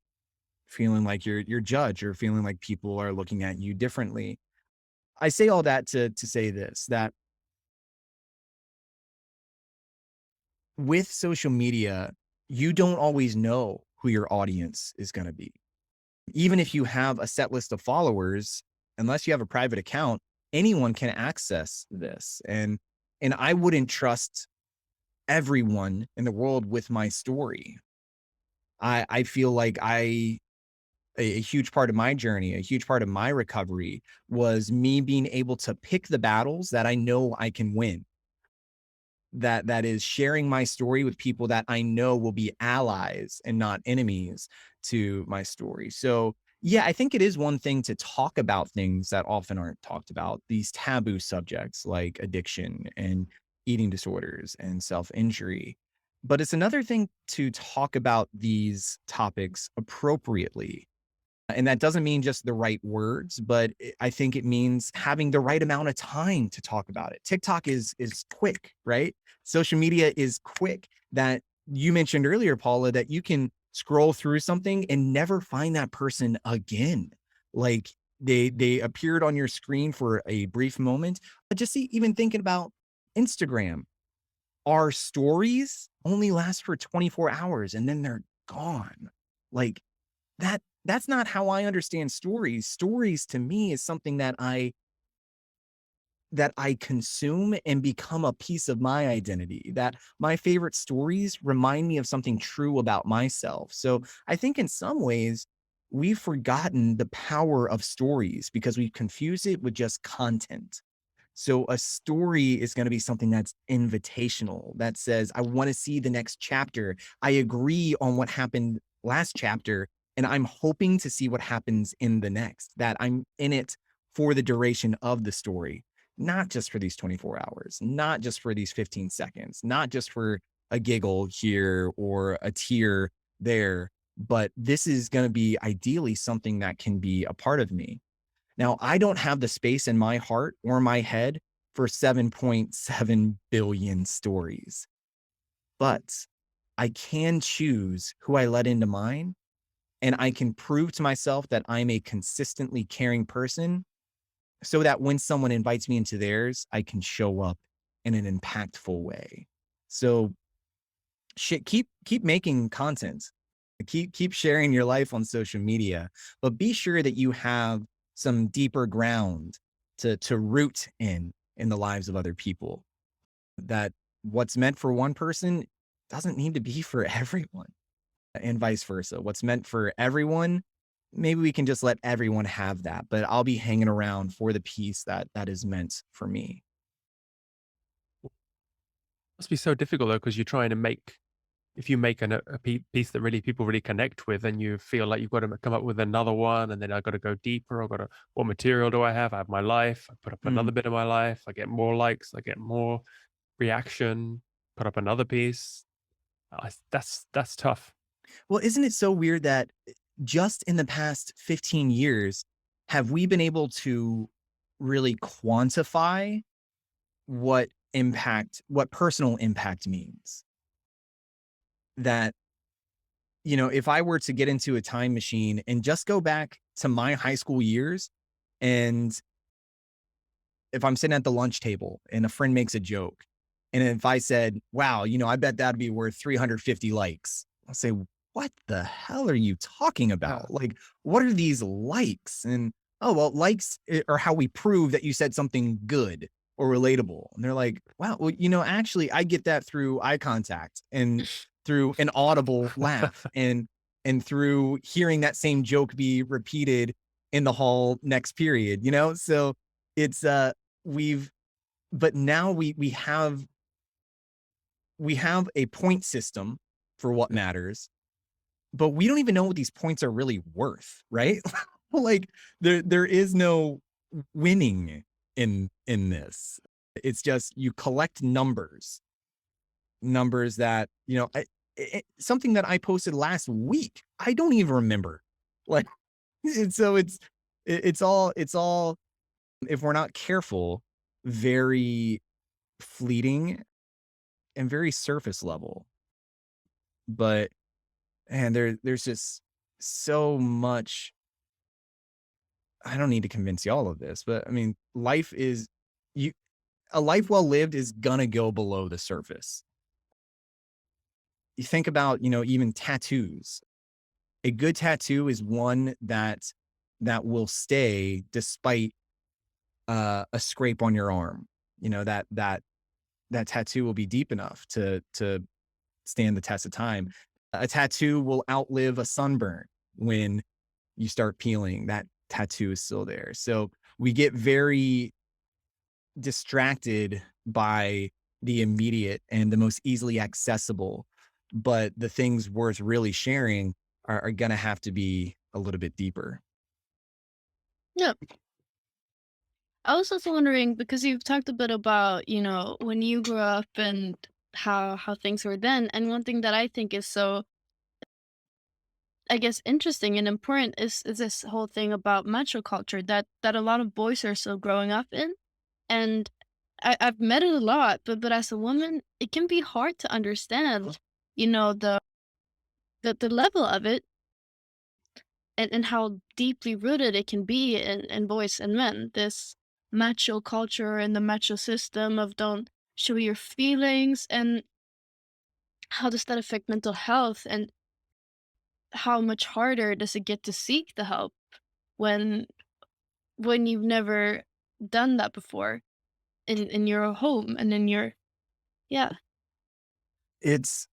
feeling like you're judged or feeling like people are looking at you differently. I say all that to say this, that with social media, you don't always know who your audience is going to be. Even if you have a set list of followers, unless you have a private account, anyone can access this. And I wouldn't trust everyone in the world with my story. I feel like a huge part of my journey, a huge part of my recovery was me being able to pick the battles that I know I can win. That is sharing my story with people that I know will be allies and not enemies to my story. So yeah, I think it is one thing to talk about things that often aren't talked about, these taboo subjects like addiction and eating disorders and self-injury. But it's another thing to talk about these topics appropriately. And that doesn't mean just the right words, but I think it means having the right amount of time to talk about it. TikTok is quick, right? Social media is quick. That you mentioned earlier, Paula, that you can scroll through something and never find that person again. Like they appeared on your screen for a brief moment. But just even thinking about Instagram, our stories only last for 24 hours and then they're gone. Like that's not how I understand stories. Stories to me is something that I consume and become a piece of my identity, that my favorite stories remind me of something true about myself. So I think in some ways we've forgotten the power of stories because we've confused it with just content. So a story is going to be something that's invitational, that says, I want to see the next chapter. I agree on what happened last chapter, and I'm hoping to see what happens in the next, that I'm in it for the duration of the story, not just for these 24 hours, not just for these 15 seconds, not just for a giggle here or a tear there, but this is going to be ideally something that can be a part of me. Now, I don't have the space in my heart or my head for 7.7 billion stories, but I can choose who I let into mine, and I can prove to myself that I'm a consistently caring person so that when someone invites me into theirs, I can show up in an impactful way. So keep making content. Keep sharing your life on social media, but be sure that you have some deeper ground to root in the lives of other people. That what's meant for one person doesn't need to be for everyone, and vice versa. What's meant for everyone, maybe we can just let everyone have that, but I'll be hanging around for the piece that is meant for me. Must be so difficult though, because you're trying to make, if you make a piece that really people really connect with, and you feel like you've got to come up with another one, and then I've got to go deeper. I've got to, what material do I have? I have my life. I put up another bit of my life. I get more likes. I get more reaction. Put up another piece. That's tough. Well, isn't it so weird that just in the past 15 years, have we been able to really quantify what personal impact means? That, if I were to get into a time machine and just go back to my high school years, and if I'm sitting at the lunch table and a friend makes a joke, and if I said, wow, I bet that'd be worth 350 likes, I'll say, what the hell are you talking about? Like, what are these likes? And, oh, well, likes are how we prove that you said something good. or relatable. And they're like, wow, well, actually I get that through eye contact and through an audible laugh and through hearing that same joke be repeated in the hall next period, So it's but now we have a point system for what matters, but we don't even know what these points are really worth, right? Like there is no winning in this. It's just you collect numbers that, something that I posted last week, I don't even remember. Like, and so it's all, if we're not careful, very fleeting and very surface level. But and there's just so much. I don't need to convince y'all of this, but I mean, a life well lived is gonna go below the surface. You think about, even tattoos. A good tattoo is one that will stay despite a scrape on your arm. That tattoo will be deep enough to stand the test of time. A tattoo will outlive a sunburn. When you start peeling, that tattoo is still there. So we get very distracted by the immediate and the most easily accessible, but the things worth really sharing are going to have to be a little bit deeper. Yeah. I was also wondering, because you've talked a bit about, when you grew up and how things were then. And one thing that I think is so, I guess, interesting and important is this whole thing about macho culture that a lot of boys are still growing up in. And I've met it a lot, but as a woman, it can be hard to understand, the level of it, and how deeply rooted it can be in boys and men. This macho culture and the macho system of don't show your feelings, and how does that affect mental health, and how much harder does it get to seek the help when you've never done that before in your home and in your yeah. It's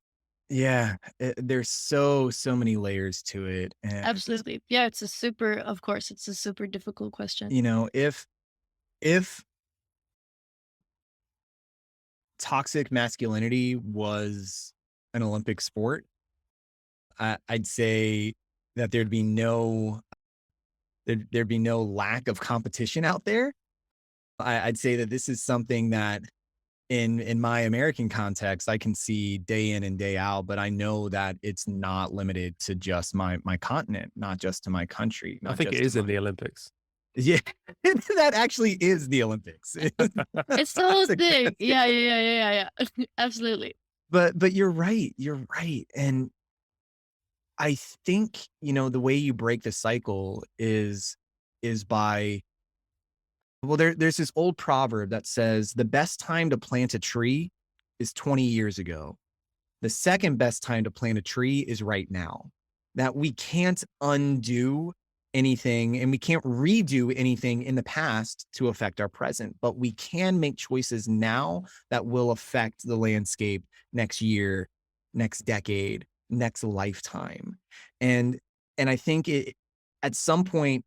there's so many layers to it. And Absolutely. Yeah, of course, it's a super difficult question. if toxic masculinity was an Olympic sport, I'd say that there'd be no lack of competition out there. I'd say that this is something that in my American context, I can see day in and day out, but I know that it's not limited to just my continent, not just to my country. I think it is in the Olympics. Yeah, that actually is the Olympics. It's the whole thing. Yeah. Absolutely. But you're right. You're right. And I think, the way you break the cycle is by, well, there's this old proverb that says the best time to plant a tree is 20 years ago. The second best time to plant a tree is right now. That we can't undo anything and we can't redo anything in the past to affect our present, but we can make choices now that will affect the landscape next year, next decade, next lifetime. And I think at some point,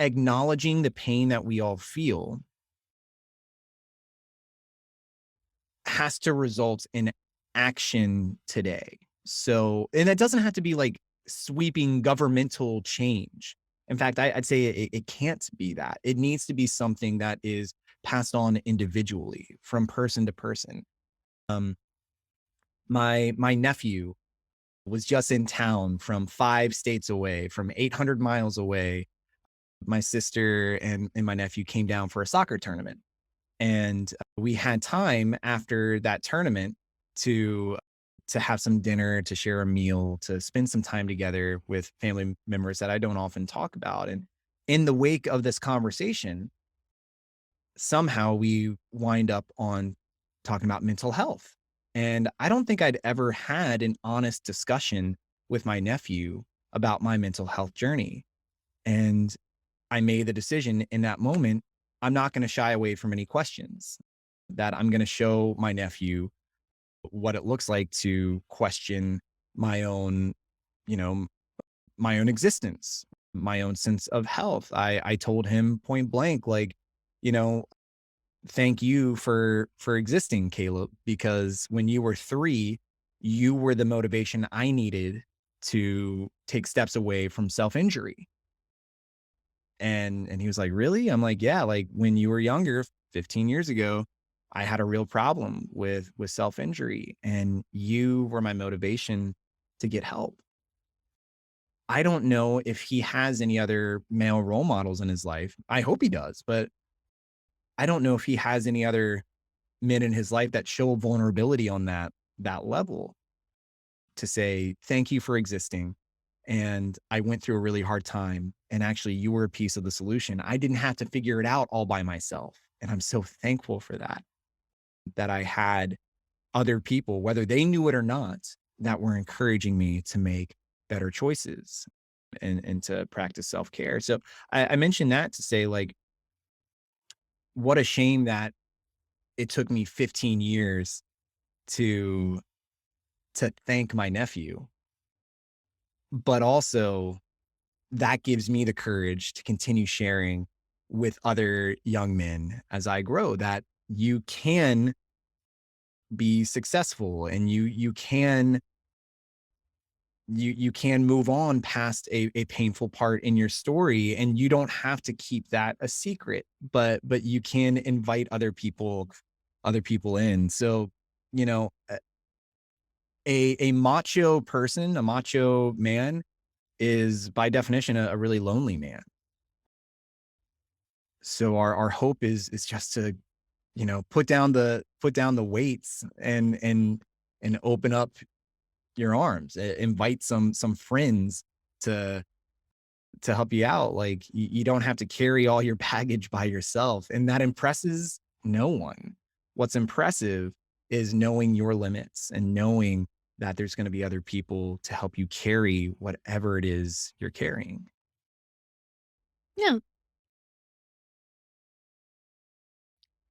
acknowledging the pain that we all feel has to result in action today. So, and that doesn't have to be like sweeping governmental change. In fact, I'd say it can't be that. It needs to be something that is passed on individually from person to person. My nephew was just in town from 5 states away, from 800 miles away. My sister and my nephew came down for a soccer tournament. And we had time after that tournament to have some dinner, to share a meal, to spend some time together with family members that I don't often talk about. And in the wake of this conversation, somehow we wind up on talking about mental health. And I don't think I'd ever had an honest discussion with my nephew about my mental health journey. And I made the decision in that moment I'm not going to shy away from any questions, that I'm going to show my nephew what it looks like to question my own, you know, my own existence, my own sense of health. I told him point blank, like, you know, thank you for existing, Caleb, because when you were 3, you were the motivation I needed to take steps away from self-injury. And he was like, really? I'm like, yeah, like when you were younger, 15 years ago, I had a real problem with self-injury, and you were my motivation to get help. I don't know if he has any other male role models in his life. I hope he does, but I don't know if he has any other men in his life that show vulnerability on that level, to say, thank you for existing. And I went through a really hard time. And actually, you were a piece of the solution. I didn't have to figure it out all by myself. And I'm so thankful for that I had other people, whether they knew it or not, that were encouraging me to make better choices and to practice self-care. So I mentioned that to say, like, what a shame that it took me 15 years to thank my nephew, but also that gives me the courage to continue sharing with other young men as I grow, that you can be successful, and you can move on past a painful part in your story, and you don't have to keep that a secret, but you can invite other people in. So, you know, a macho person, a macho man, is by definition a really lonely man. So our hope is just to, you know, put down the weights and open up your arms, invite some friends to help you out. Like, you don't have to carry all your baggage by yourself, and that impresses no one. What's impressive is knowing your limits and knowing that there's going to be other people to help you carry whatever it is you're carrying. Yeah.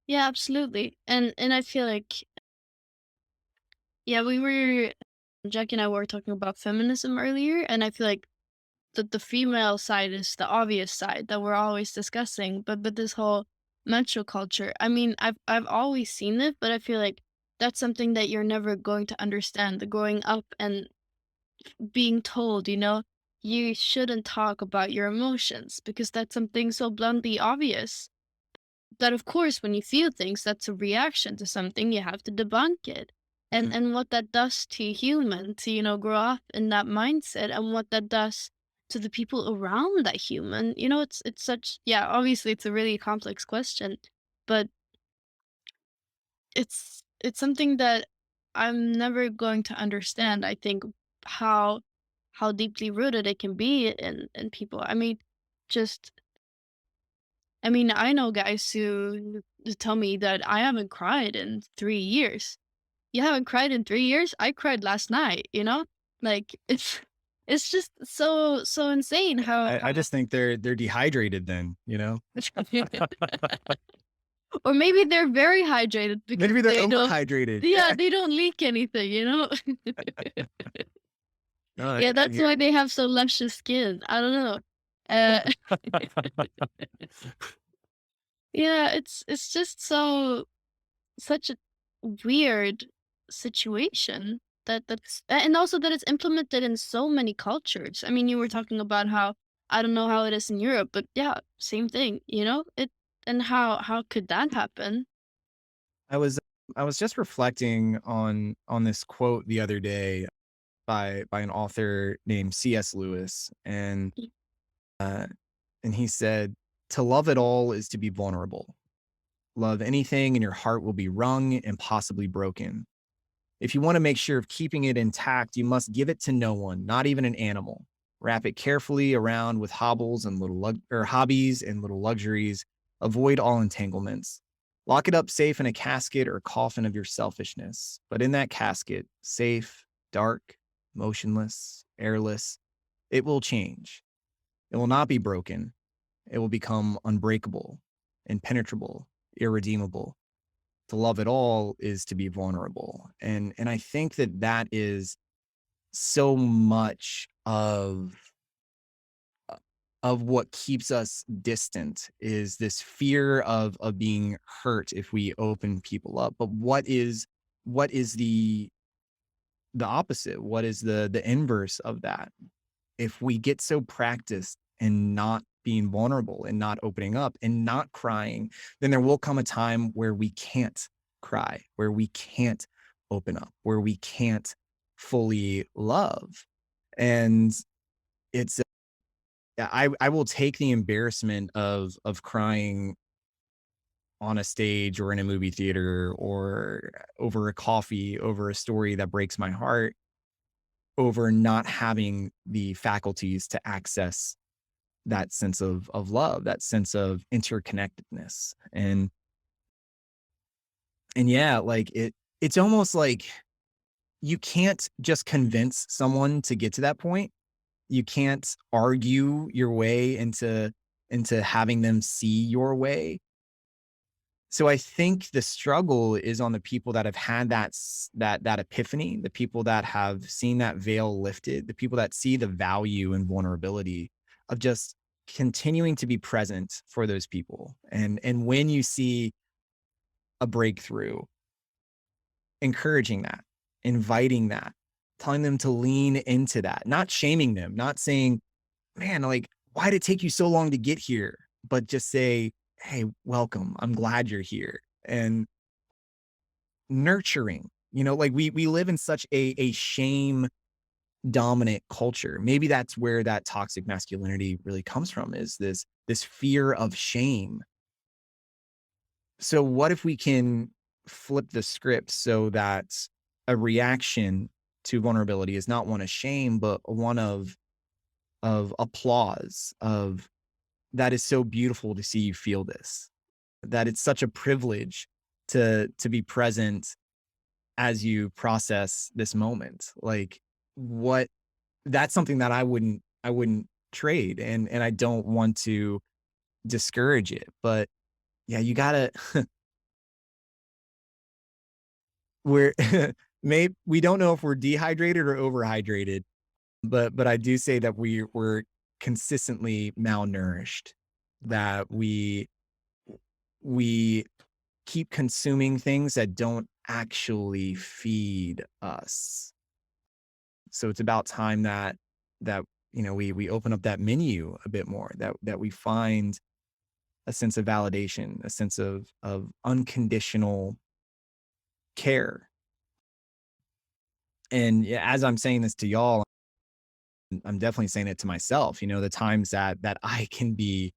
Yeah, absolutely. And I feel like, yeah, Jack and I were talking about feminism earlier, and I feel like the female side is the obvious side that we're always discussing, but this whole macho culture, I mean, I've always seen it, but I feel like that's something that you're never going to understand. The growing up and being told, you shouldn't talk about your emotions because that's something so bluntly obvious. That of course, when you feel things, that's a reaction to something. You have to debunk it, and what that does to a human to grow up in that mindset, and what that does to the people around that human. It's such, yeah. Obviously, it's a really complex question, but it's something that I'm never going to understand. I think how how deeply rooted it can be in people. I mean, just I know guys who tell me that I haven't cried in 3 years. You haven't cried in 3 years? I cried last night. Like it's just so insane I just think they're dehydrated then, you know? or maybe they're very hydrated because Maybe they're they don't, overhydrated. yeah, they don't leak anything. No, Yeah, that's why they have so luscious skin. I don't know. Uh, yeah, it's just such a weird situation that's and also that it's implemented in so many cultures. I mean, you were talking about how I don't know how it is in Europe, but yeah, same thing. It and how could that happen? I was just reflecting on this quote the other day by an author named C.S. Lewis, uh, and he said, "To love at all is to be vulnerable. Love anything, and your heart will be wrung and possibly broken. If you want to make sure of keeping it intact, you must give it to no one, not even an animal. Wrap it carefully around with hobbles and hobbies and little luxuries. Avoid all entanglements. Lock it up safe in a casket or coffin of your selfishness. But in that casket, safe, dark, motionless, airless, it will change. It will not be broken. It will become unbreakable. impenetrable, irredeemable. To love at all is to be vulnerable. And I think that is so much of what keeps us distant, is this fear of being hurt if we open people up. But what is the opposite? What is the inverse of that? If we get so practiced in not being vulnerable and not opening up and not crying, then there will come a time where we can't cry, where we can't open up, where we can't fully love. And it's I will take the embarrassment of crying on a stage or in a movie theater or over a coffee, over a story that breaks my heart, over not having the faculties to access that sense of love, that sense of interconnectedness. And yeah, like it's almost like you can't just convince someone to get to that point. You can't argue your way into having them see your way. So I think the struggle is on the people that have had that epiphany, the people that have seen that veil lifted, the people that see the value and vulnerability of just continuing to be present for those people. And when you see a breakthrough, encouraging that, inviting that, telling them to lean into that, not shaming them, not saying, man, like, why did it take you so long to get here? But just say, hey, welcome. I'm glad you're here. And nurturing, like we live in such a shame dominant culture. Maybe that's where that toxic masculinity really comes from, is this fear of shame. So what if we can flip the script so that a reaction to vulnerability is not one of shame, but one of applause, of that is so beautiful to see you feel this, that it's such a privilege to be present as you process this moment. Like, what, that's something that I wouldn't trade. And I don't want to discourage it, but yeah, you gotta, we don't know if we're dehydrated or overhydrated, but I do say that we're consistently malnourished, that we keep consuming things that don't actually feed us. So it's about time that we open up that menu a bit more, that we find a sense of validation, a sense of unconditional care. And as I'm saying this to y'all, I'm definitely saying it to myself, the times that I can be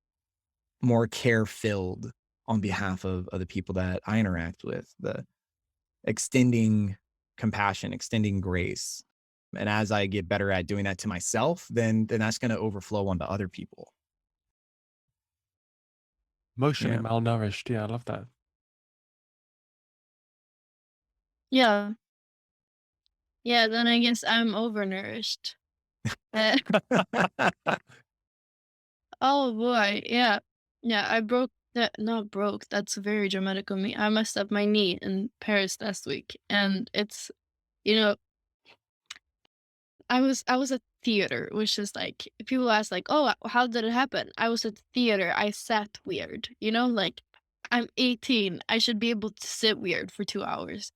more care filled on behalf of the people that I interact with, the extending compassion, extending grace. And as I get better at doing that to myself, then that's going to overflow onto other people. Emotionally malnourished. Yeah, I love that. Yeah. Yeah, then I guess I'm overnourished. Oh boy, yeah. Yeah, I broke that, not broke, that's very dramatic of me. I messed up my knee in Paris last week, and it's, you know, I was at theater, which is like, people ask like, "Oh, how did it happen?" I was at theater. I sat weird, like I'm 18. I should be able to sit weird for 2 hours.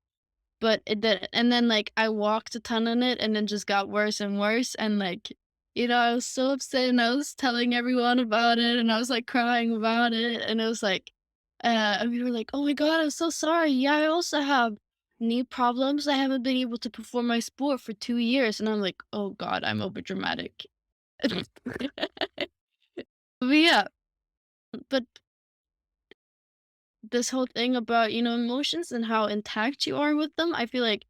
But it didn't. And then like I walked a ton on it, and then just got worse and worse, and like, I was so upset, and I was telling everyone about it, and I was like crying about it, and it was like and we were like, "Oh my god, I'm so sorry. Yeah, I also have knee problems. I haven't been able to perform my sport for 2 years." And I'm like, "Oh god, I'm over dramatic." But yeah, but this whole thing about, emotions and how intact you are with them, I feel like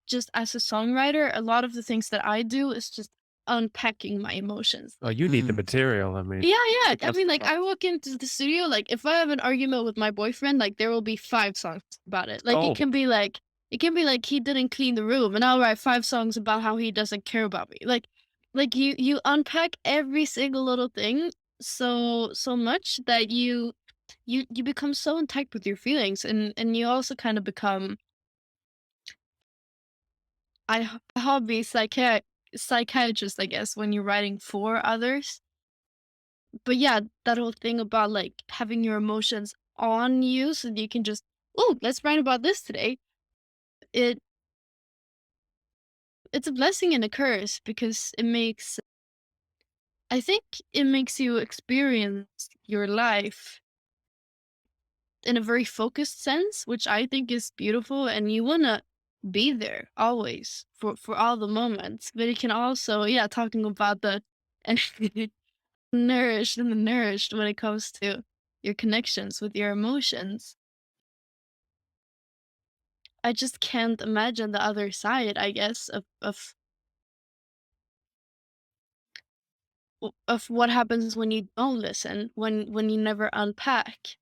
just as a songwriter, a lot of the things that I do is just unpacking my emotions. Oh, you need the material. I mean, Yeah, yeah. I that's mean, like, I walk into the studio, like, if I have an argument with my boyfriend, like, there will be 5 songs about it. Like, Oh. it can be like he didn't clean the room, and I'll write 5 songs about how he doesn't care about me. Like you unpack every single little thing so much that you you become so in touch with your feelings, and you also kind of become a hobby psychiatrist, I guess, when you're writing for others. But yeah, that whole thing about like having your emotions on you so that you can just, oh, let's write about this today. It it's a blessing and a curse because I think it makes you experience your life in a very focused sense, which I think is beautiful, and you wanna be there always for all the moments. But it can also, yeah, talking about the and nourished and the nourished when it comes to your connections with your emotions. I just can't imagine the other side, I guess, of what happens when you don't listen, when you never unpack.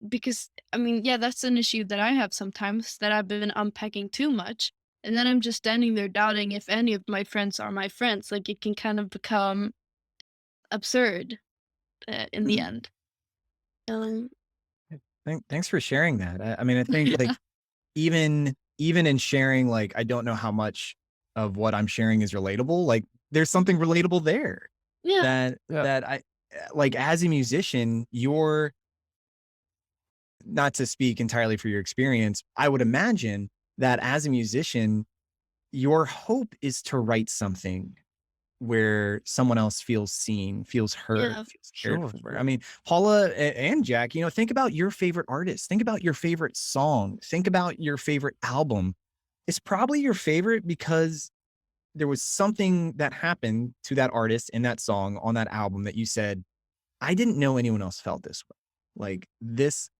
Because I mean, yeah, that's an issue that I have sometimes, that I've been unpacking too much, and then I'm just standing there doubting if any of my friends are my friends. Like it can kind of become absurd in the Mhm. end. Um, Thanks for sharing that. I mean, I think like even in sharing, like I don't know how much of what I'm sharing is relatable. Like there's something relatable there yeah, that Yeah. I like as a musician, you're not to speak entirely for your experience. I would imagine that as a musician, your hope is to write something where someone else feels seen, feels heard, yeah, feels cared Sure. for. I mean, Paula and Jack, think about your favorite artist, think about your favorite song, think about your favorite album. It's probably your favorite because there was something that happened to that artist in that song on that album that you said, I didn't know anyone else felt this way. Like this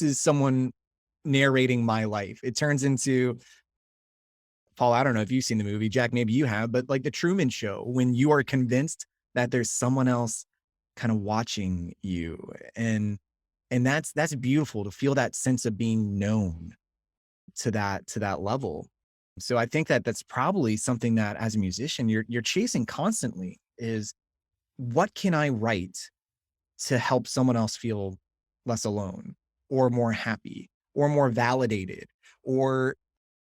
is someone narrating my life. It turns into Paul, I don't know if you've seen the movie, Jack, maybe you have, but like the Truman Show, when you are convinced that there's someone else kind of watching you. And that's beautiful to feel that sense of being known to that level. So I think that that's probably something that as a musician you're chasing constantly is what can I write to help someone else feel less alone or more happy or more validated or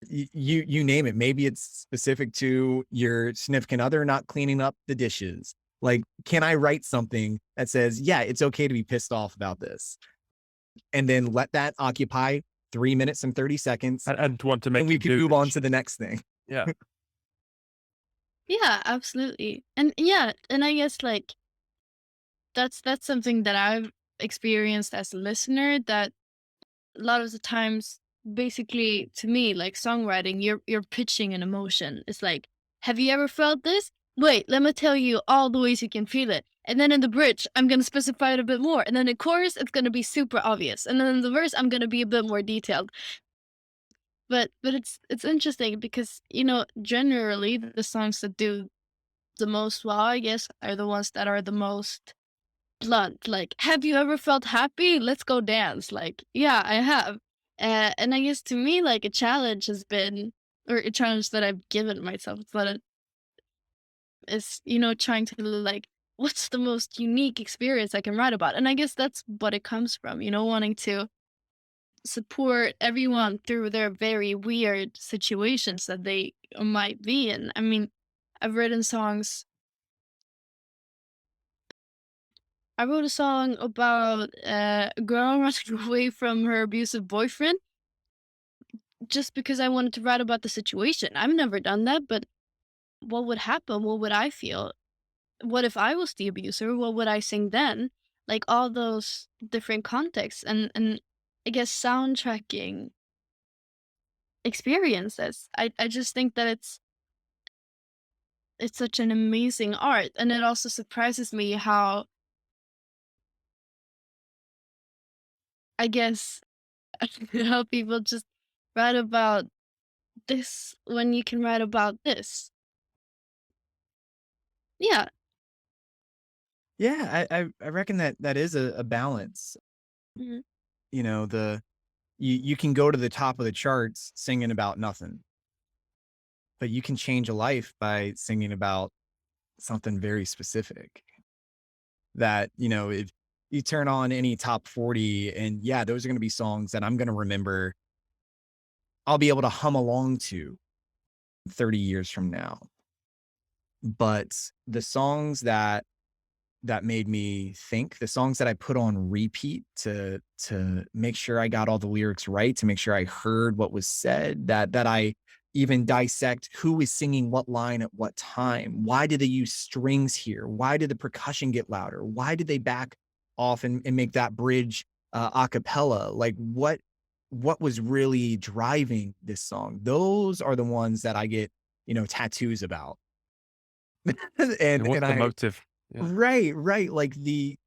you name it. Maybe it's specific to your significant other not cleaning up the dishes. Like, can I write something that says, yeah, it's okay to be pissed off about this? And then let that occupy 3 minutes and 30 seconds. And want to And make we you can do move on this. to the next thing. Yeah. yeah, absolutely. And yeah, and I guess like that's something that I've experienced as a listener, that a lot of the times, basically, to me, like songwriting, you're pitching an emotion. It's like, have you ever felt this? Wait, let me tell you all the ways you can feel it. And then in the bridge, I'm gonna specify it a bit more. And then in chorus, it's gonna be super obvious. And then in the verse, I'm gonna be a bit more detailed. But it's interesting because, generally the songs that do the most well, I guess, are the ones that are the most blunt. Like, have you ever felt happy? Let's go dance. Like, yeah, I have. And I guess to me, like, a challenge has been, or a challenge that I've given myself, is, trying to like, what's the most unique experience I can write about? And I guess that's what it comes from, wanting to support everyone through their very weird situations that they might be in. I mean, I've written songs. I wrote a song about a girl running away from her abusive boyfriend just because I wanted to write about the situation. I've never done that, but what would happen? What would I feel? What if I was the abuser? What would I sing then? Like all those different contexts, and I guess soundtracking experiences. I just think that it's such an amazing art, and it also surprises me how, I guess, how people just write about this when you can write about this. Yeah. Yeah, I reckon that that is a balance. Mhm. The you can go to the top of the charts singing about nothing, but you can change a life by singing about something very specific that, you turn on any top 40 and yeah, those are going to be songs that I'm going to remember. I'll be able to hum along to 30 years from now. But the songs that made me think, the songs that I put on repeat to make sure I got all the lyrics right, to make sure I heard what was said, that I even dissect who is singing what line at what time. Why did they use strings here? Why did the percussion get louder? Why did they back off and make that bridge a cappella? Like what was really driving this song? Those are the ones that I get, tattoos about. And what's and the I motive? Yeah. right. Like the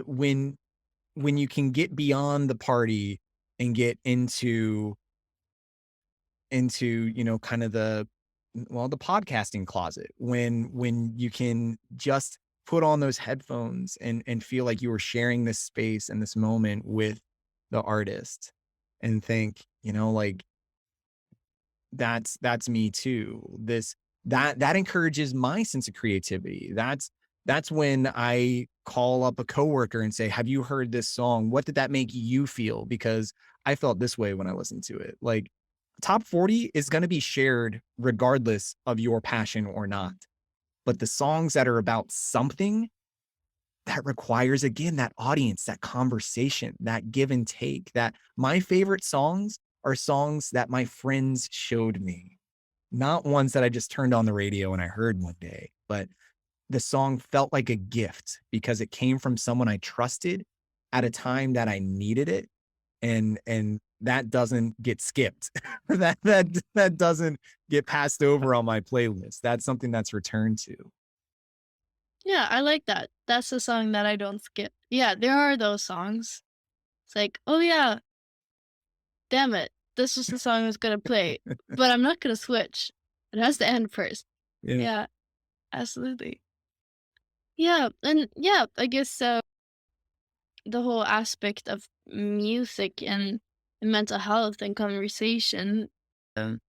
when you can get beyond the party and get into, kind of the podcasting closet, when you can just put on those headphones and feel like you are sharing this space and this moment with the artist and think, like that's me too. That encourages my sense of creativity. That's when I call up a coworker and say, "Have you heard this song? What did that make you feel?" Because I felt this way when I listened to it. Like top 40 is going to be shared regardless of your passion or not. But the songs that are about something that requires, again, that audience, that conversation, that give and take, that my favorite songs are songs that my friends showed me, not ones that I just turned on the radio and I heard one day, but the song felt like a gift because it came from someone I trusted at a time that I needed it. And that doesn't get skipped. that doesn't get passed over on my playlist. That's something that's returned to. Yeah, I like that. That's the song that I don't skip. Yeah, there are those songs. It's like, oh yeah, damn it, this was the song I was gonna play, but I'm not gonna switch. It has to end first. Yeah. Yeah, absolutely. Yeah, and yeah, I guess the whole aspect of music and mental health and conversation, um,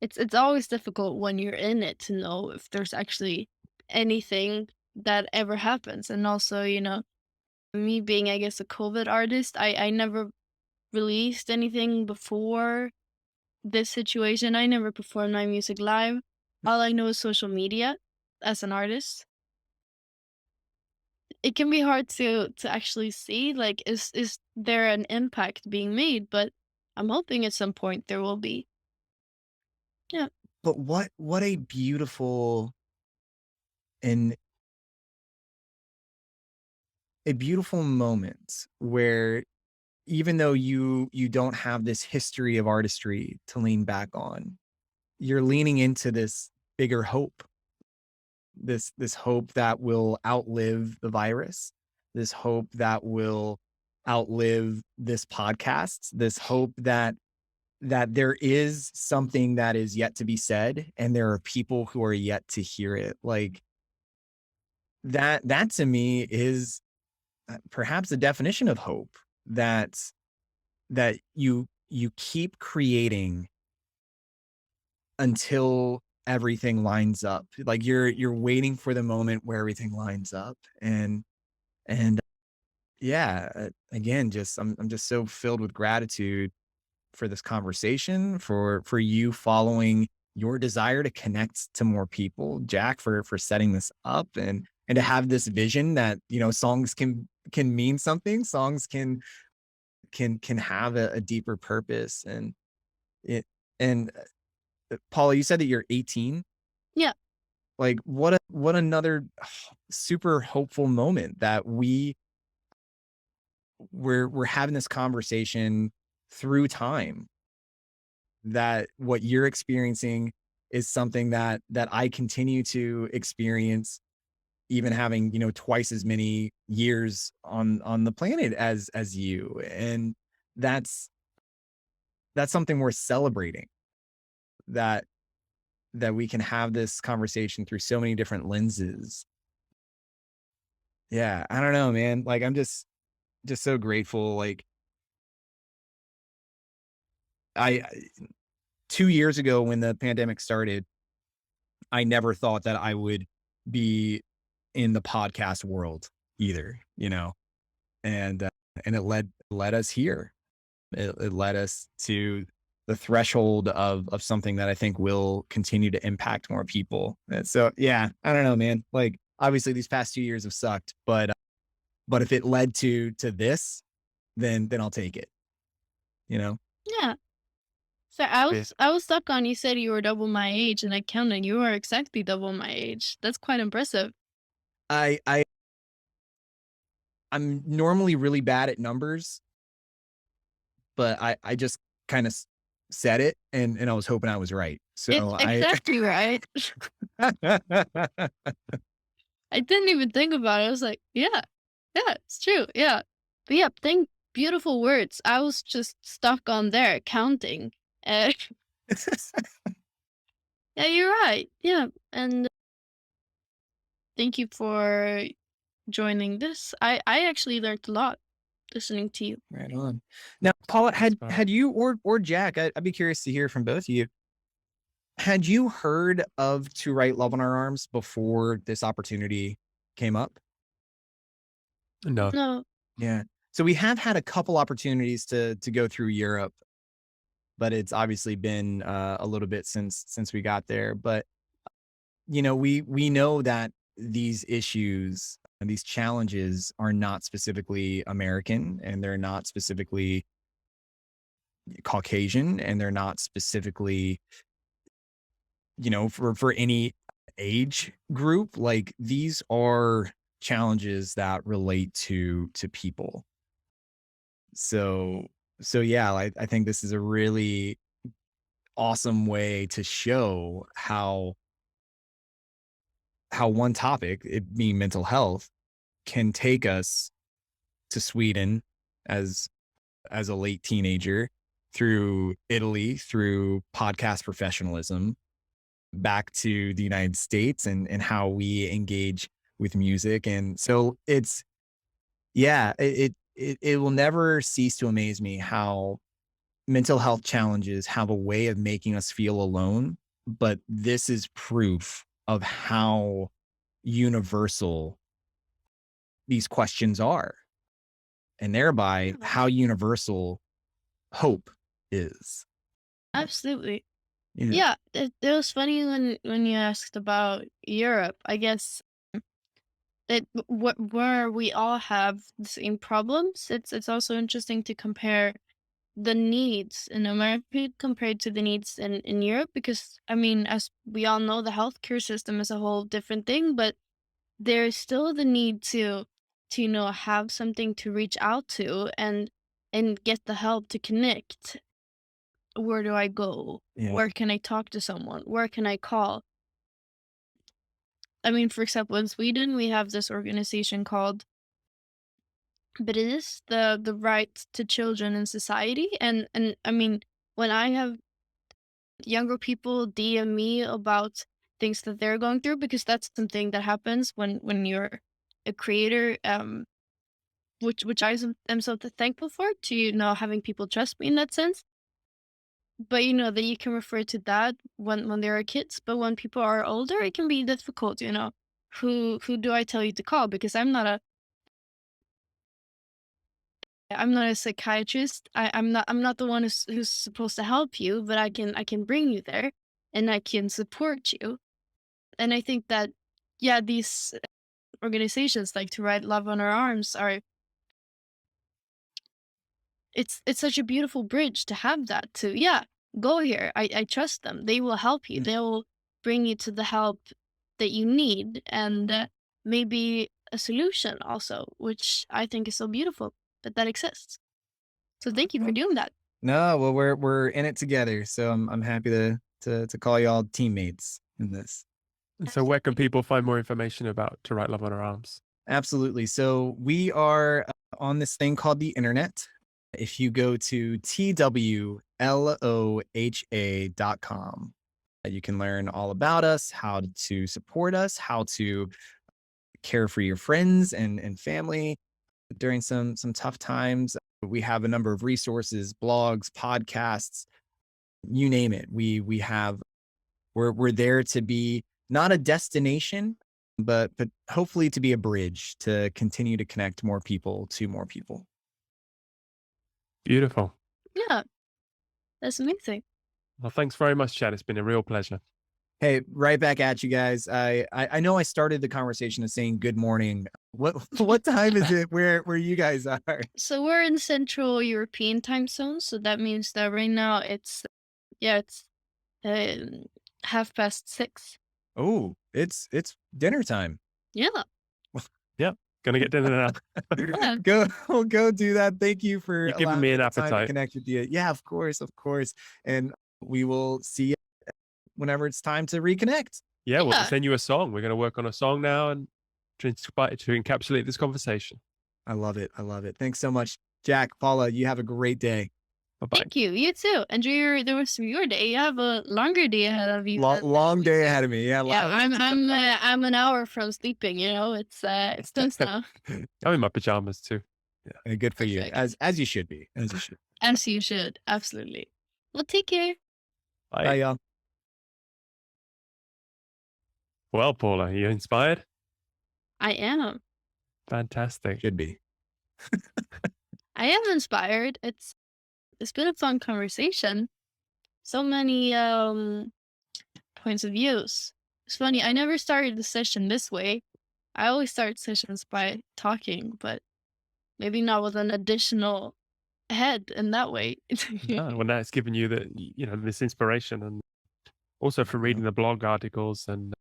it's always difficult when you're in it to know if there's actually anything that ever happens. And also, me being, I guess, a COVID artist, I never released anything before this situation. I never performed my music live. All I know is social media as an artist. It can be hard to actually see, like, is there an impact being made? But I'm hoping at some point there will be. Yeah. But what a beautiful and a beautiful moment where even though you don't have this history of artistry to lean back on, you're leaning into this bigger hope. This hope that will outlive the virus, this hope that will outlive this podcast, this hope that there is something that is yet to be said and there are people who are yet to hear it. Like that to me is perhaps the definition of hope, that you keep creating until everything lines up. Like you're waiting for the moment where everything lines up. And yeah, again, just I'm just so filled with gratitude for this conversation, for you following your desire to connect to more people, Jack, for setting this up, and to have this vision that, songs can mean something. Songs can have a deeper purpose. And Paula, you said that you're 18. Yeah. Like what another super hopeful moment that we're having this conversation through time, that what you're experiencing is something that I continue to experience, even having, twice as many years on the planet as you. And that's something worth celebrating, that we can have this conversation through so many different lenses. Yeah, I don't know, man. Like I'm just so grateful. Like I 2 years ago when the pandemic started, I never thought that I would be in the podcast world either, and it led us here. It led us to the threshold of something that I think will continue to impact more people. And so, yeah, I don't know, man. Like, obviously these past 2 years have sucked, but if it led to this, then I'll take it, you know? Yeah. So I Yes. was stuck on, you said you were double my age, and I counted. You are exactly double my age. That's quite impressive. I'm normally really bad at numbers, but I just kind of said it, and I was hoping I was right. It's So exactly right. I didn't even think about it. I was like, yeah, it's true. Yeah. But yeah, think beautiful words. I was just stuck on there counting. Uh, yeah, you're right. Yeah. And thank you for joining this. I actually learned a lot listening to you. Right on. Now, Paula, had That's had you or Jack, I'd be curious to hear from both of you. Had you heard of To Write Love on Our Arms before this opportunity came up? No. No. Yeah. So we have had a couple opportunities to go through Europe, but it's obviously been a little bit since we got there. But we know that these issues and these challenges are not specifically American, and they're not specifically Caucasian, and they're not specifically, for any age group. Like, these are challenges that relate to people. So yeah, I think this is a really awesome way to show how one topic, it being mental health, can take us to Sweden as a late teenager, through Italy, through podcast professionalism, back to the United States, and how we engage with music. And so it will never cease to amaze me how mental health challenges have a way of making us feel alone. But this is proof of how universal these questions are, and thereby how universal hope is. Absolutely. Yeah. Yeah, it was funny when you asked about Europe. I guess that where we all have the same problems. It's also interesting to compare the needs in America compared to the needs in Europe, because I mean, as we all know, the healthcare system is a whole different thing, but there's still the need to have something to reach out to and get the help to connect. Where do I go? Yeah. Where can I talk to someone? Where can I call? I mean, for example, in Sweden, we have this organization called, but it is the right to children in society. And I mean, when I have younger people DM me about things that they're going through, because that's something that happens when you're a creator, which am so thankful for, to having people trust me in that sense. But that you can refer to that when there are kids, but when people are older, it can be difficult. Who do I tell you to call? Because I'm not a psychiatrist. I'm not the one who's supposed to help you, but I can bring you there, and I can support you. And I think that, yeah, these organizations like To Write Love on Our Arms it's such a beautiful bridge to have that, to, yeah, go here. I trust them. They will help you. They will bring you to the help that you need, and maybe a solution also, which I think is so beautiful that exists. So thank you for doing that. No, well, we're in it together, so I'm happy to call y'all teammates in this. So where can people find more information about To Write Love on Our Arms? Absolutely. So we are on this thing called the internet. If you go to twloha.com, you can learn all about us, how to support us, how to care for your friends and family during some tough times. We have a number of resources, blogs, podcasts, you name it. We're there to be not a destination, but hopefully to be a bridge to continue to connect more people to more people. Beautiful. Yeah, that's amazing. Well, thanks very much, Chad. It's been a real pleasure. Hey, right back at you guys. I know I started the conversation of saying good morning. What time is it where you guys are? So we're in Central European time zone, so that means that right now it's 6:30. Oh, it's dinner time. Yeah. Gonna get dinner now. Yeah. Go do that. Thank you for You're giving allowing me an the time to appetite. connect with you. Yeah, of course. And we will see you whenever it's time to reconnect. Yeah, we'll Yeah. send you a song. We're gonna work on a song now and to encapsulate this conversation. I love it. Thanks so much, Jack, Paula. You have a great day. Bye-bye. Thank you. You too. Enjoy the rest of your day. You have a longer day ahead of you. Long day ahead of me. Yeah. Yeah, I'm an hour from sleeping. It's done now. Oh, I'm in my pajamas too. Yeah. Good for you. Perfect. As you should be. As you should. As you should. Absolutely. Well, take care. Bye. Bye, y'all. Well, Paula, are you inspired? I am. Fantastic. Should be. I am inspired. It's been a fun conversation. So many points of views. It's funny. I never started the session this way. I always start sessions by talking, but maybe not with an additional head in that way. No, well, now it's given you this inspiration, and also for reading the blog articles. And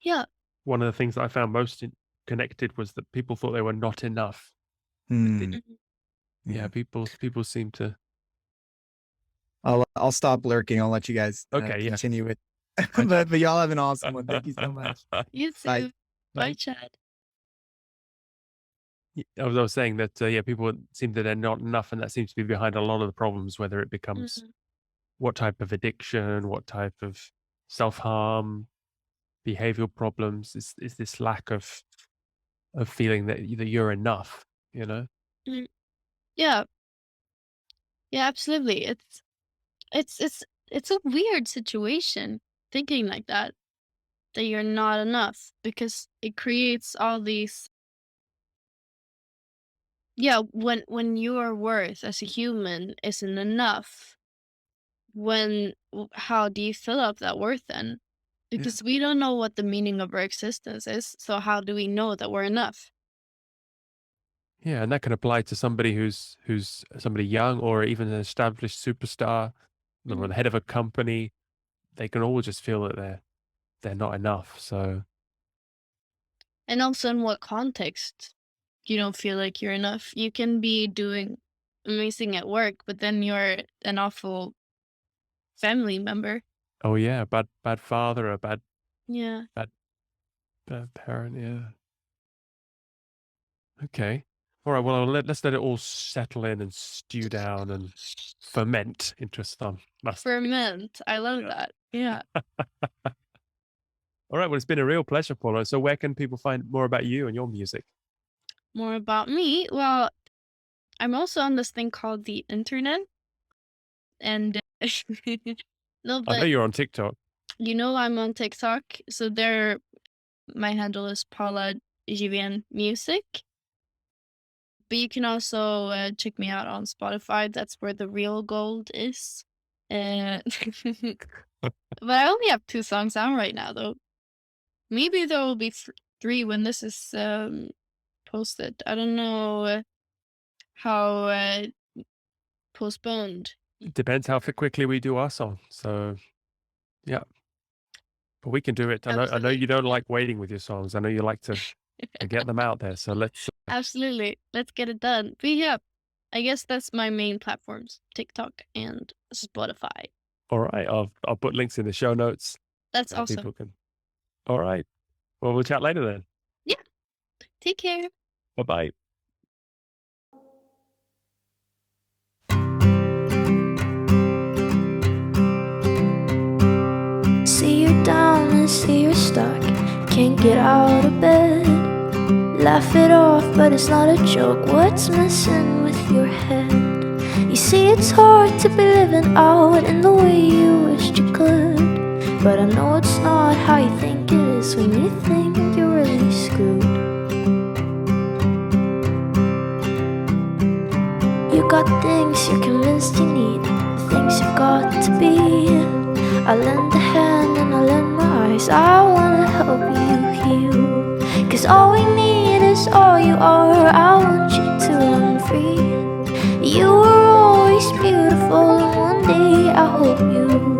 Yeah. one of the things that I found most connected was that people thought they were not enough. Hmm. Yeah, people seem to. I'll stop lurking. I'll let you guys Okay, yeah. continue it. but y'all have an awesome one. Thank you so much. You too. Bye. Bye, Chad. I was saying that people seem that they're not enough, and that seems to be behind a lot of the problems. Whether it becomes Mhm. what type of addiction, what type of self-harm, behavioral problems, is this lack of feeling that you're enough. Mm. Yeah. Yeah, absolutely. It's a weird situation thinking like that you're not enough, because it creates all these. Yeah, when your worth as a human isn't enough, how do you fill up that worth then? Because we don't know what the meaning of our existence is, so how do we know that we're enough? Yeah, and that can apply to somebody who's somebody young, or even an established superstar, or the head of a company. They can all just feel that they're not enough. So And also, in what context you don't feel like you're enough? You can be doing amazing at work, but then you're an awful family member. oh yeah, bad father, or bad Yeah. parent. Yeah. Okay. All right. Well, let's let it all settle in and stew down and ferment into some mustard. Ferment. I love Yeah. that. Yeah. All right. Well, it's been a real pleasure, Paula. So where can people find more about you and your music? More about me. Well, I'm also on this thing called the internet. And no, I know but you're on TikTok. I'm on TikTok. So there, my handle is Paula Jiven Music. But you can also check me out on Spotify. That's where the real gold is. But I only have 2 songs out right now, though. Maybe there will be 3 when this is posted. I don't know how postponed. It depends how quickly we do our song. So, yeah. But we can do it. I know Absolutely. you don't like waiting with your songs. I know you like to get them out there. So let's. Absolutely. Let's get it done. But yeah, I guess that's my main platforms, TikTok and Spotify. All right. I'll put links in the show notes. That's so awesome. people can. All right. Well, we'll chat later then. Take care. Bye-bye. See you're down and see you're stuck, can't get out of bed. Laugh it off, but it's not a joke. What's missing with your head? You see it's hard to be living out in the way you wished you could, but I know it's not how you think think it is when you think you're really screwed. You got things you're convinced you need, the things you've got to be. I lend a hand and I lend my eyes, I wanna help you heal. Cause all we need is all you are, I want you to run free. You were always beautiful and one day I hope you